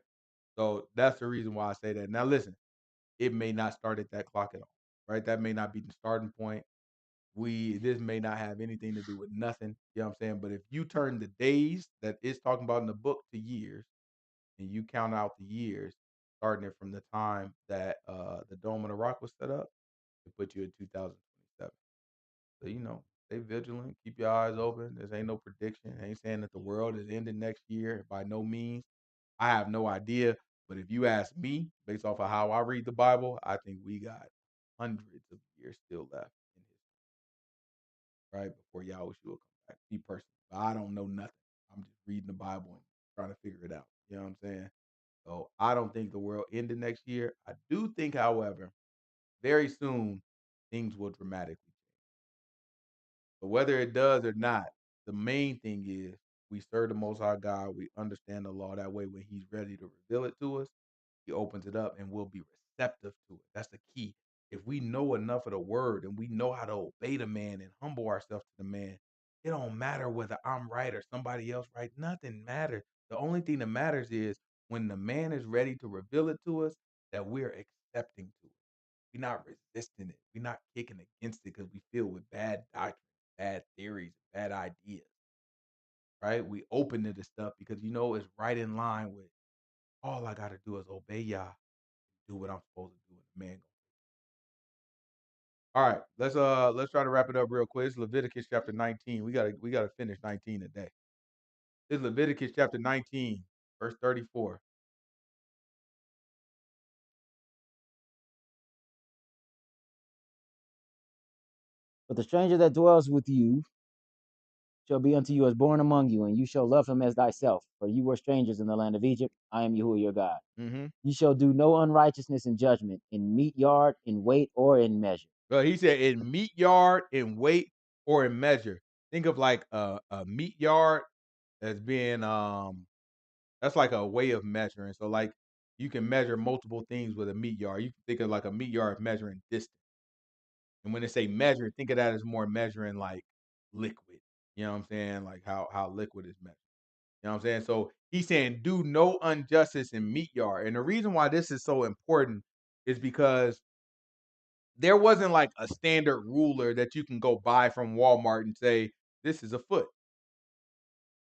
So that's the reason why I say that. Now listen, it may not start at that clock at all. Right? That may not be the starting point. This may not have anything to do with nothing. You know what I'm saying? But if you turn the days that it's talking about in the book to years, and you count out the years, starting it from the time that the Dome of the Rock was set up, it put you at 2027. So stay vigilant, keep your eyes open. This ain't no prediction. It ain't saying that the world is ending next year by no means. I have no idea. But if you ask me, based off of how I read the Bible, I think we got hundreds of years still left in history, right? Before Yahushua comes back. Me personally. But I don't know nothing. I'm just reading the Bible and trying to figure it out. You know what I'm saying? So I don't think the world ended next year. I do think, however, very soon things will dramatically change. But whether it does or not, the main thing is we serve the Most High God. We understand the law. That way, when He's ready to reveal it to us, He opens it up and we'll be receptive to it. That's the key. If we know enough of the Word and we know how to obey the man and humble ourselves to the man, it don't matter whether I'm right or somebody else right. Nothing matters. The only thing that matters is when the man is ready to reveal it to us, that we're accepting to it. We're not resisting it. We're not kicking against it because we feel with bad doctrine, bad theories, bad ideas. Right? We open to this stuff because it's right in line with All I gotta do is obey Yah, do what I'm supposed to do, and the man. All right, let's try to wrap it up real quick. It's Leviticus chapter 19. We gotta finish 19 today. It's Leviticus chapter 19, verse 34. But the stranger that dwells with you shall be unto you as born among you, and you shall love him as thyself. For you were strangers in the land of Egypt. I am Yahuah your God. Mm-hmm. You shall do no unrighteousness in judgment, in meat yard, in weight, or in measure. But he said in meat yard, in weight, or in measure. Think of like a meat yard as being that's like a way of measuring. So like you can measure multiple things with a meat yard. You can think of like a meat yard measuring distance. And when they say measure, think of that as more measuring like liquid. You know what I'm saying? Like how liquid is measured. You know what I'm saying? So he's saying do no injustice in meat yard. And the reason why this is so important is because there wasn't like a standard ruler that you can go buy from Walmart and say, this is a foot.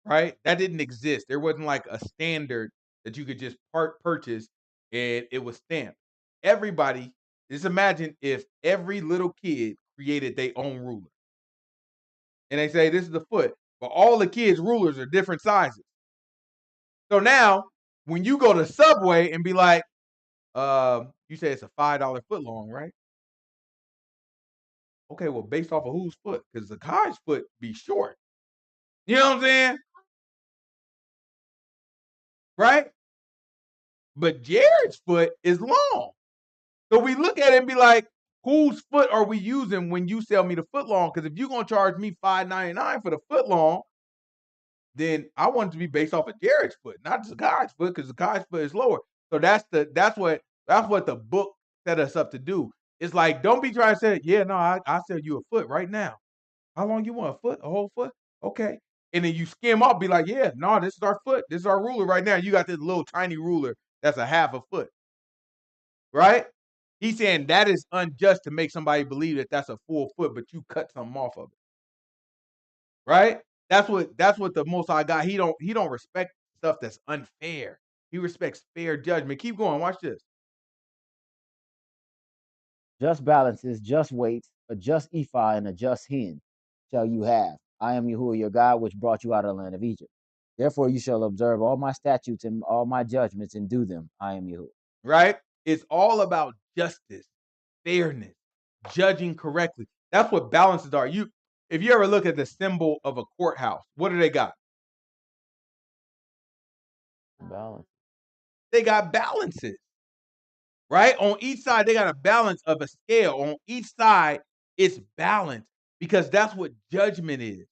Right? That didn't exist. There wasn't like a standard that you could just purchase and it was stamped. Everybody, just imagine if every little kid created their own ruler. And they say this is a foot, but all the kids' rulers are different sizes. So now, when you go to Subway and be like, you say it's a $5 foot long, right? Okay, well, based off of whose foot? Because the guy's foot be short. You know what I'm saying? Right? But Jared's foot is long. So we look at it and be like, whose foot are we using when you sell me the foot long? Because if you're going to charge me $5.99 for the foot long, then I want it to be based off of Jared's foot, not the guy's foot, because the guy's foot is lower. So that's what the book set us up to do. It's like, don't be trying to say, yeah, no, I sell you a foot right now. How long you want? A foot? A whole foot? Okay. And then you skim up, be like, yeah, no, this is our foot. This is our ruler right now. You got this little tiny ruler that's a half a foot. Right? He's saying that is unjust to make somebody believe that that's a full foot, but you cut something off of it. Right? That's what the Most High God, he don't respect stuff that's unfair. He respects fair judgment. Keep going. Watch this. Just balances, just weights, a just ephah, and a just hin shall you have. I am Yahuah your God, which brought you out of the land of Egypt. Therefore you shall observe all my statutes and all my judgments and do them. I am Yahuah. Right? It's all about justice, fairness, judging correctly. That's what balances are. If you ever look at the symbol of a courthouse, what do they got? Balance. They got balances. Right? On each side, they got a balance of a scale. On each side, it's balanced because that's what judgment is.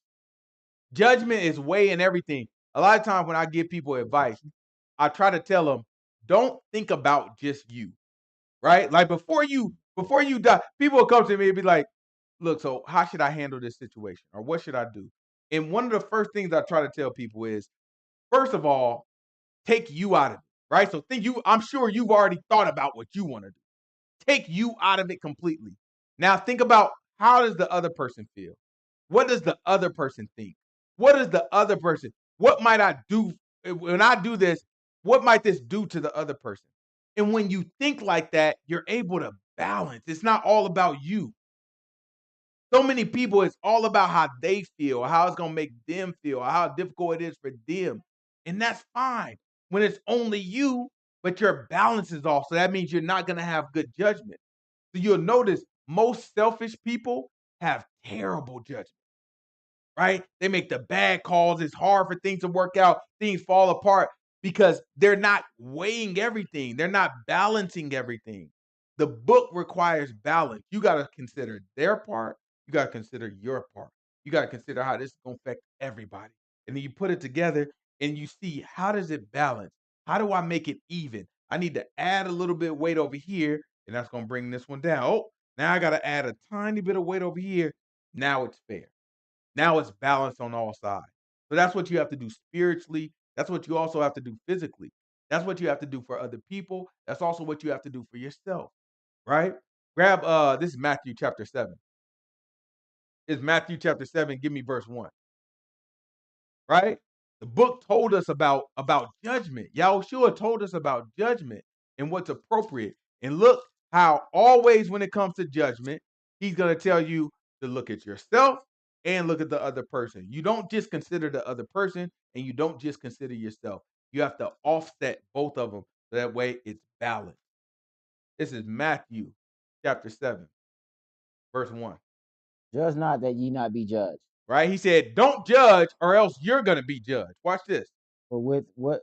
Judgment is weighing everything. A lot of times when I give people advice, I try to tell them, don't think about just you. Right? Like before you die, people will come to me and be like, look, so how should I handle this situation? Or what should I do? And one of the first things I try to tell people is, first of all, take you out of it. Right? So I'm sure you've already thought about what you want to do. Take you out of it completely. Now think about, how does the other person feel? What does the other person think? What is the other person? What might I do when I do this? What might this do to the other person? And when you think like that, you're able to balance. It's not all about you. So many people, it's all about how they feel, how it's going to make them feel, how difficult it is for them. And that's fine when it's only you, but your balance is off. So that means you're not going to have good judgment. So you'll notice most selfish people have terrible judgment, right? They make the bad calls. It's hard for things to work out. Things fall apart because they're not weighing everything. They're not balancing everything. The book requires balance. You got to consider their part. You got to consider your part. You got to consider how this is going to affect everybody. And then you put it together and you see, how does it balance? How do I make it even? I need to add a little bit of weight over here, and that's going to bring this one down. Oh, now I got to add a tiny bit of weight over here. Now it's fair. Now it's balanced on all sides. So that's what you have to do spiritually. That's what you also have to do physically. That's what you have to do for other people. That's also what you have to do for yourself, right? Grab this is Matthew chapter 7. It's Matthew chapter 7. Give me verse 1. Right? The book told us about judgment. Yahuah told us about judgment and what's appropriate. And look how always when it comes to judgment, he's going to tell you to look at yourself and look at the other person. You don't just consider the other person and you don't just consider yourself. You have to offset both of them. So that way it's balanced. This is Matthew chapter 7, verse 1. Judge not that ye not be judged. Right? He said, don't judge or else you're going to be judged. Watch this. For with what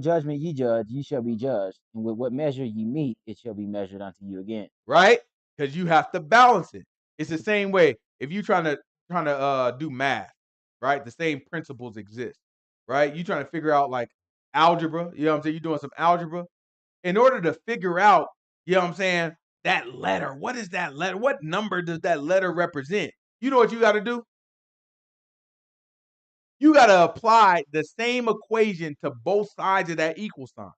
judgment ye judge, ye shall be judged, and with what measure ye meet, it shall be measured unto you again. Right? Because you have to balance it. It's the same way if you're trying to do math, right? The same principles exist, right? You're trying to figure out like algebra, you know what I'm saying? You're doing some algebra. In order to figure out, you know what I'm saying, that letter, what is that letter? What number does that letter represent? You know what you got to do? You got to apply the same equation to both sides of that equal sign.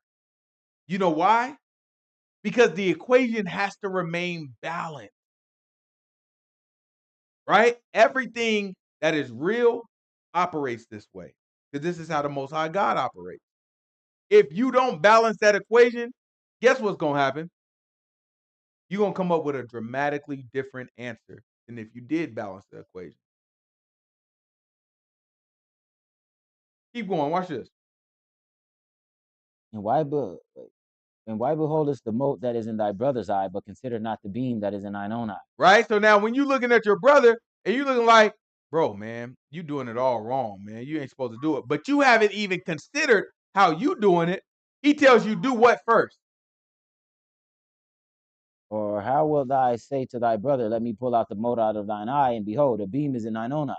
You know why? Because the equation has to remain balanced. Right? Everything that is real operates this way. Because this is how the Most High God operates. If you don't balance that equation, guess what's going to happen? You're going to come up with a dramatically different answer than if you did balance the equation. Keep going. Watch this. And why beholdest the mote that is in thy brother's eye, but consider not the beam that is in thine own eye? Right? So now when you're looking at your brother and you're looking like, bro, man, you doing it all wrong, man. You ain't supposed to do it. But you haven't even considered how you doing it. He tells you do what first? Or how wilt thou say to thy brother, let me pull out the mote out of thine eye, and behold, a beam is in thine own eye?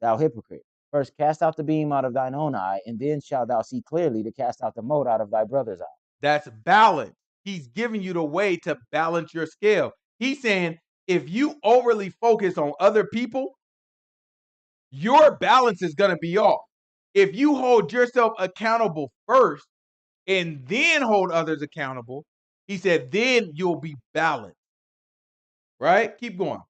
Thou hypocrite. First cast out the beam out of thine own eye, and then shalt thou see clearly to cast out the mote out of thy brother's eye. That's balance. He's giving you the way to balance your scale. He's saying if you overly focus on other people, your balance is going to be off. If you hold yourself accountable first and then hold others accountable, he said, then you'll be balanced. Right? Keep going.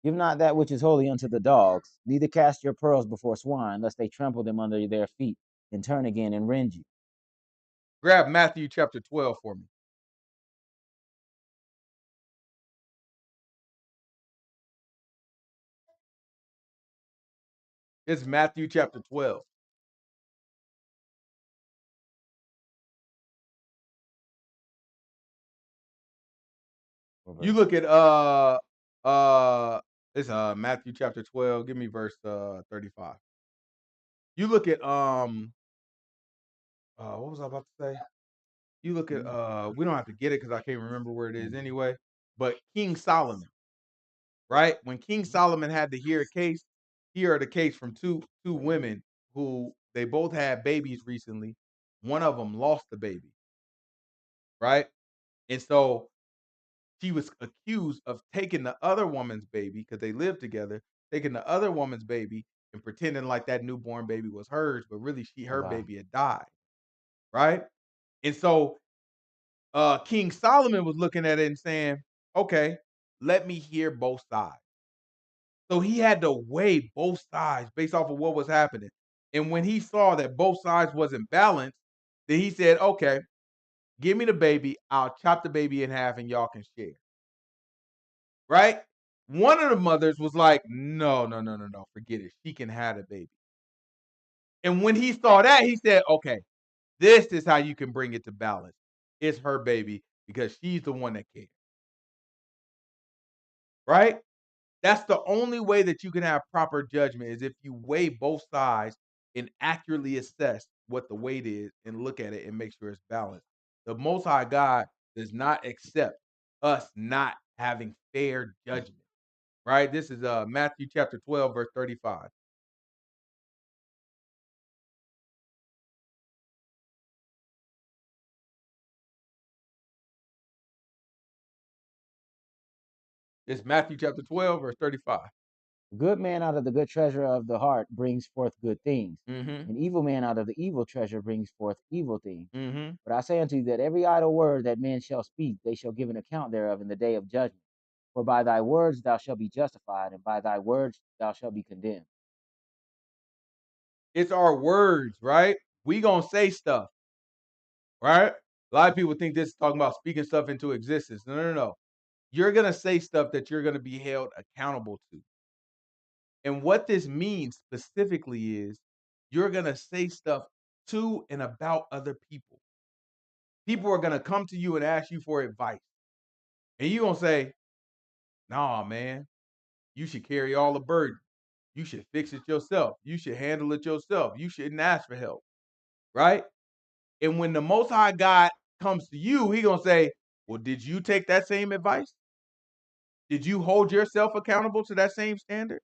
Give not that which is holy unto the dogs, neither cast your pearls before swine, lest they trample them under their feet, and turn again and rend you. Grab Matthew chapter 12 for me. It's Matthew chapter 12. You look at it's Matthew chapter 12. Give me verse 35. You look at what was I about to say? You look at we don't have to get it because I can't remember where it is anyway. But King Solomon, right? When King Solomon had to hear the case from two women who they both had babies recently. One of them lost the baby, right? And so she was accused of taking the other woman's baby because they lived together, taking the other woman's baby and pretending like that newborn baby was hers, but really her baby had died, right? And so King Solomon was looking at it and saying, okay, let me hear both sides. So he had to weigh both sides based off of what was happening. And when he saw that both sides wasn't balanced, then he said, okay, give me the baby. I'll chop the baby in half and y'all can share. Right? One of the mothers was like, no, forget it. She can have the baby. And when he saw that, he said, okay, this is how you can bring it to balance. It's her baby because she's the one that cares. Right? That's the only way that you can have proper judgment is if you weigh both sides and accurately assess what the weight is and look at it and make sure it's balanced. The Most High God does not accept us not having fair judgment. Right? This is Matthew chapter 12, verse 35. It's Matthew chapter 12, verse 35. A good man out of the good treasure of the heart brings forth good things. Mm-hmm. An evil man out of the evil treasure brings forth evil things. Mm-hmm. But I say unto you that every idle word that men shall speak, they shall give an account thereof in the day of judgment. For by thy words thou shalt be justified, and by thy words thou shalt be condemned. It's our words, right? We gonna say stuff, right? A lot of people think this is talking about speaking stuff into existence. No. You're gonna say stuff that you're gonna be held accountable to. And what this means specifically is you're gonna say stuff to and about other people. People are gonna come to you and ask you for advice. And you're gonna say, nah, man, you should carry all the burden. You should fix it yourself. You should handle it yourself. You shouldn't ask for help. Right? And when the Most High God comes to you, He gonna say, well, did you take that same advice? Did you hold yourself accountable to that same standard?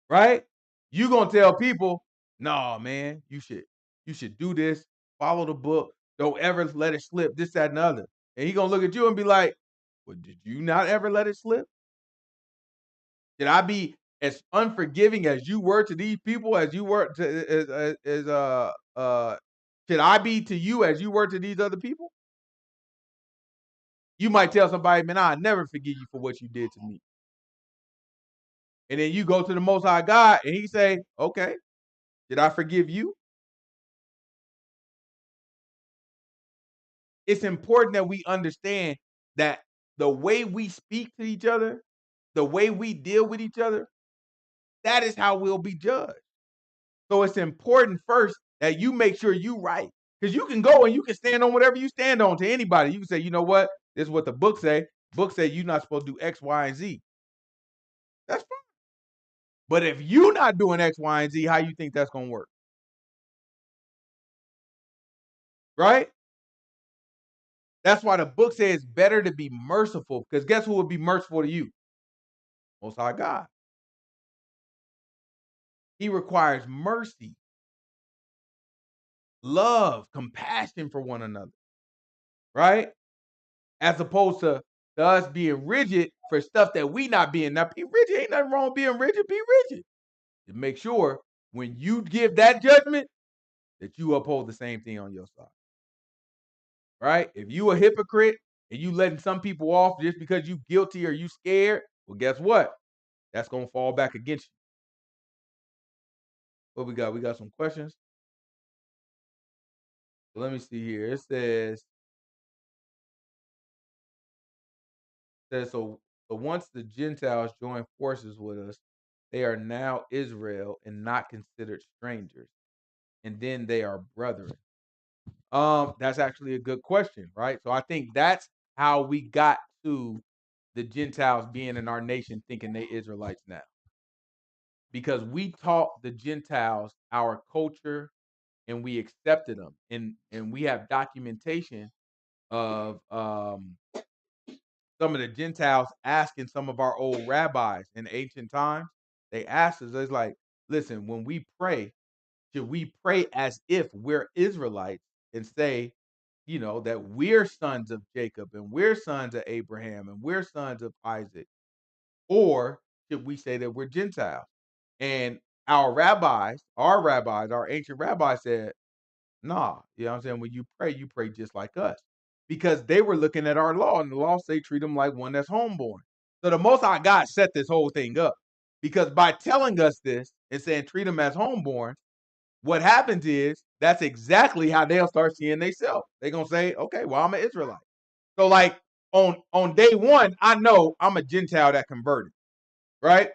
Right? You gonna tell people, nah, man, you should do this, follow the book, don't ever let it slip, this, that, and the other. And He gonna look at you and be like, well, did you not ever let it slip? Did I be as unforgiving as you were to these people, as you were to should I be to you as you were to these other people? You might tell somebody, man, I'll never forgive you for what you did to me. And then you go to the Most High God and He say, okay, did I forgive you? It's important that we understand that the way we speak to each other, the way we deal with each other, that is how we'll be judged. So it's important first that you make sure you right. Because you can go and you can stand on whatever you stand on to anybody. You can say, you know what? This is what the book say. Book say you're not supposed to do X, Y, and Z. That's fine. But if you're not doing X, Y, and Z, how you think that's going to work? Right? That's why the book says it's better to be merciful. Because guess who would be merciful to you? Most High God. He requires mercy, love, compassion for one another. Right? As opposed to us being rigid for stuff that we not being. Now, be rigid. Ain't nothing wrong with being rigid. Be rigid. To make sure when you give that judgment, that you uphold the same thing on your side. Right? If you a hypocrite and you letting some people off just because you guilty or you scared, well, guess what? That's going to fall back against you. What we got? We got some questions. Let me see here. It says, so once the Gentiles join forces with us, they are now Israel and not considered strangers. And then they are brethren. That's actually a good question, right? So I think that's how we got to the Gentiles being in our nation thinking they Israelites now. Because we taught the Gentiles our culture and we accepted them. And we have documentation of some of the Gentiles asking some of our old rabbis in ancient times. They asked us, it's like, listen, when we pray, should we pray as if we're Israelites and say, you know, that we're sons of Jacob and we're sons of Abraham and we're sons of Isaac? Or should we say that we're Gentiles? And our ancient rabbis said, nah, you know what I'm saying? When you pray just like us. Because they were looking at our law, and the law say treat them like one that's homeborn. So the Most High God set this whole thing up. Because by telling us this and saying treat them as homeborn, what happens is that's exactly how they'll start seeing themselves. They're going to say, okay, well, I'm an Israelite. So like on day one, I know I'm a Gentile that converted, right?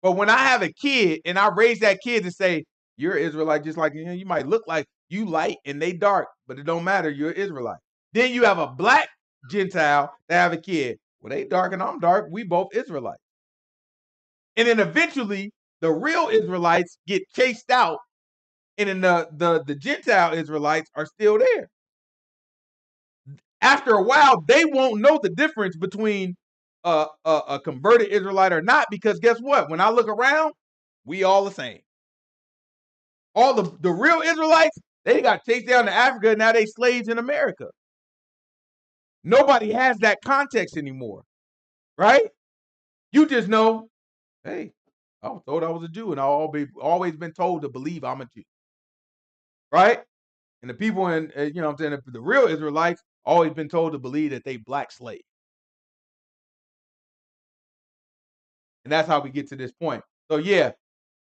But when I have a kid and I raise that kid to say, you're an Israelite just like you might look like you light and they dark, but it don't matter. You're an Israelite. Then you have a black Gentile that have a kid. Well, they dark and I'm dark. We both Israelites. And then eventually the real Israelites get chased out, and then the Gentile Israelites are still there. After a while, they won't know the difference between a converted Israelite or not, because guess what? When I look around, we all the same. All the real Israelites, they got chased down to Africa, and now they slaves in America. Nobody has that context anymore, right? You just know, hey, I was told I was a Jew, and I've always been told to believe I'm a Jew, right? And the people in, you know what I'm saying, the real Israelites always been told to believe that they black slaves. And that's how we get to this point. So yeah,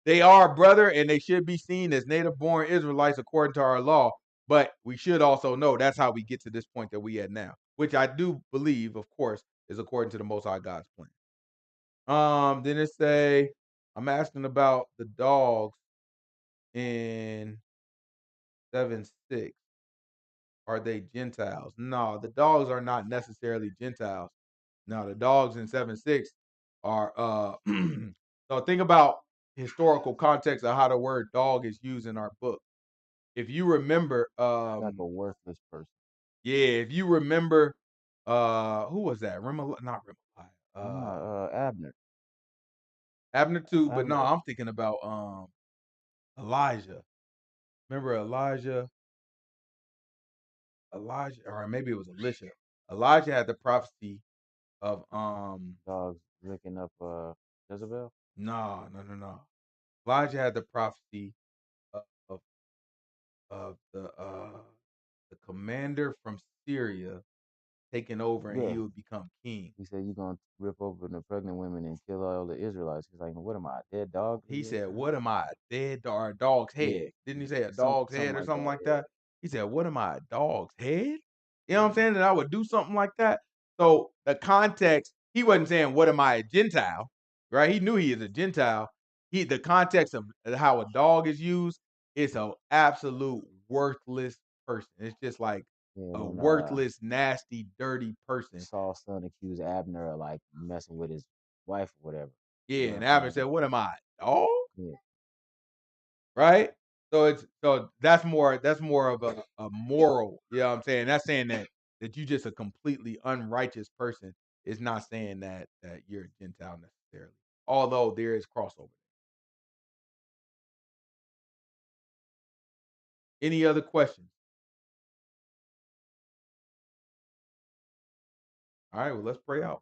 They are, brother, and they should be seen as native-born Israelites according to our law. But we should also know that's how we get to this point that we at now, which I do believe, of course, is according to the Most High God's plan. Then it say, I'm asking about the dogs in 7:6. Are they Gentiles? No, the dogs are not necessarily Gentiles. No, the dogs in 7:6 are so think about historical context of how the word dog is used in our book. If you remember, like a worthless person. Yeah, if you remember, who was that? Not No, Abner. Abner too, but no, Abner. I'm thinking about Elijah. Remember Elijah, or maybe it was Elisha. Elijah had the prophecy of dogs licking up Jezebel. No. Elijah had the prophecy of the commander from Syria taking over, and Yeah. he would become king. He said, "You're gonna rip open the pregnant women and kill all the Israelites." He's like, "What am I, a dead dog?" He said, "What am I, a dead or a dog's head?" Yeah. Didn't he say a Something dog's head or like something that. like that? He said, "What am I, a dog's head?" You know what I'm saying? That I would do something like that. So the context, he wasn't saying, "What am I, a Gentile?" Right? He knew he is a Gentile. The context of how a dog is used is an absolute worthless person. It's just like a When worthless, nasty, dirty person. Saul's son accused Abner of like messing with his wife or whatever. Yeah, You know and what I'm Abner saying? said, "What am I, a dog?" Yeah. Right? So that's more of a moral, you know what I'm saying? That's saying that you just a completely unrighteous person. Is not saying that you're a Gentile necessarily. Although there is crossover. Any other questions? All right, well, let's pray out.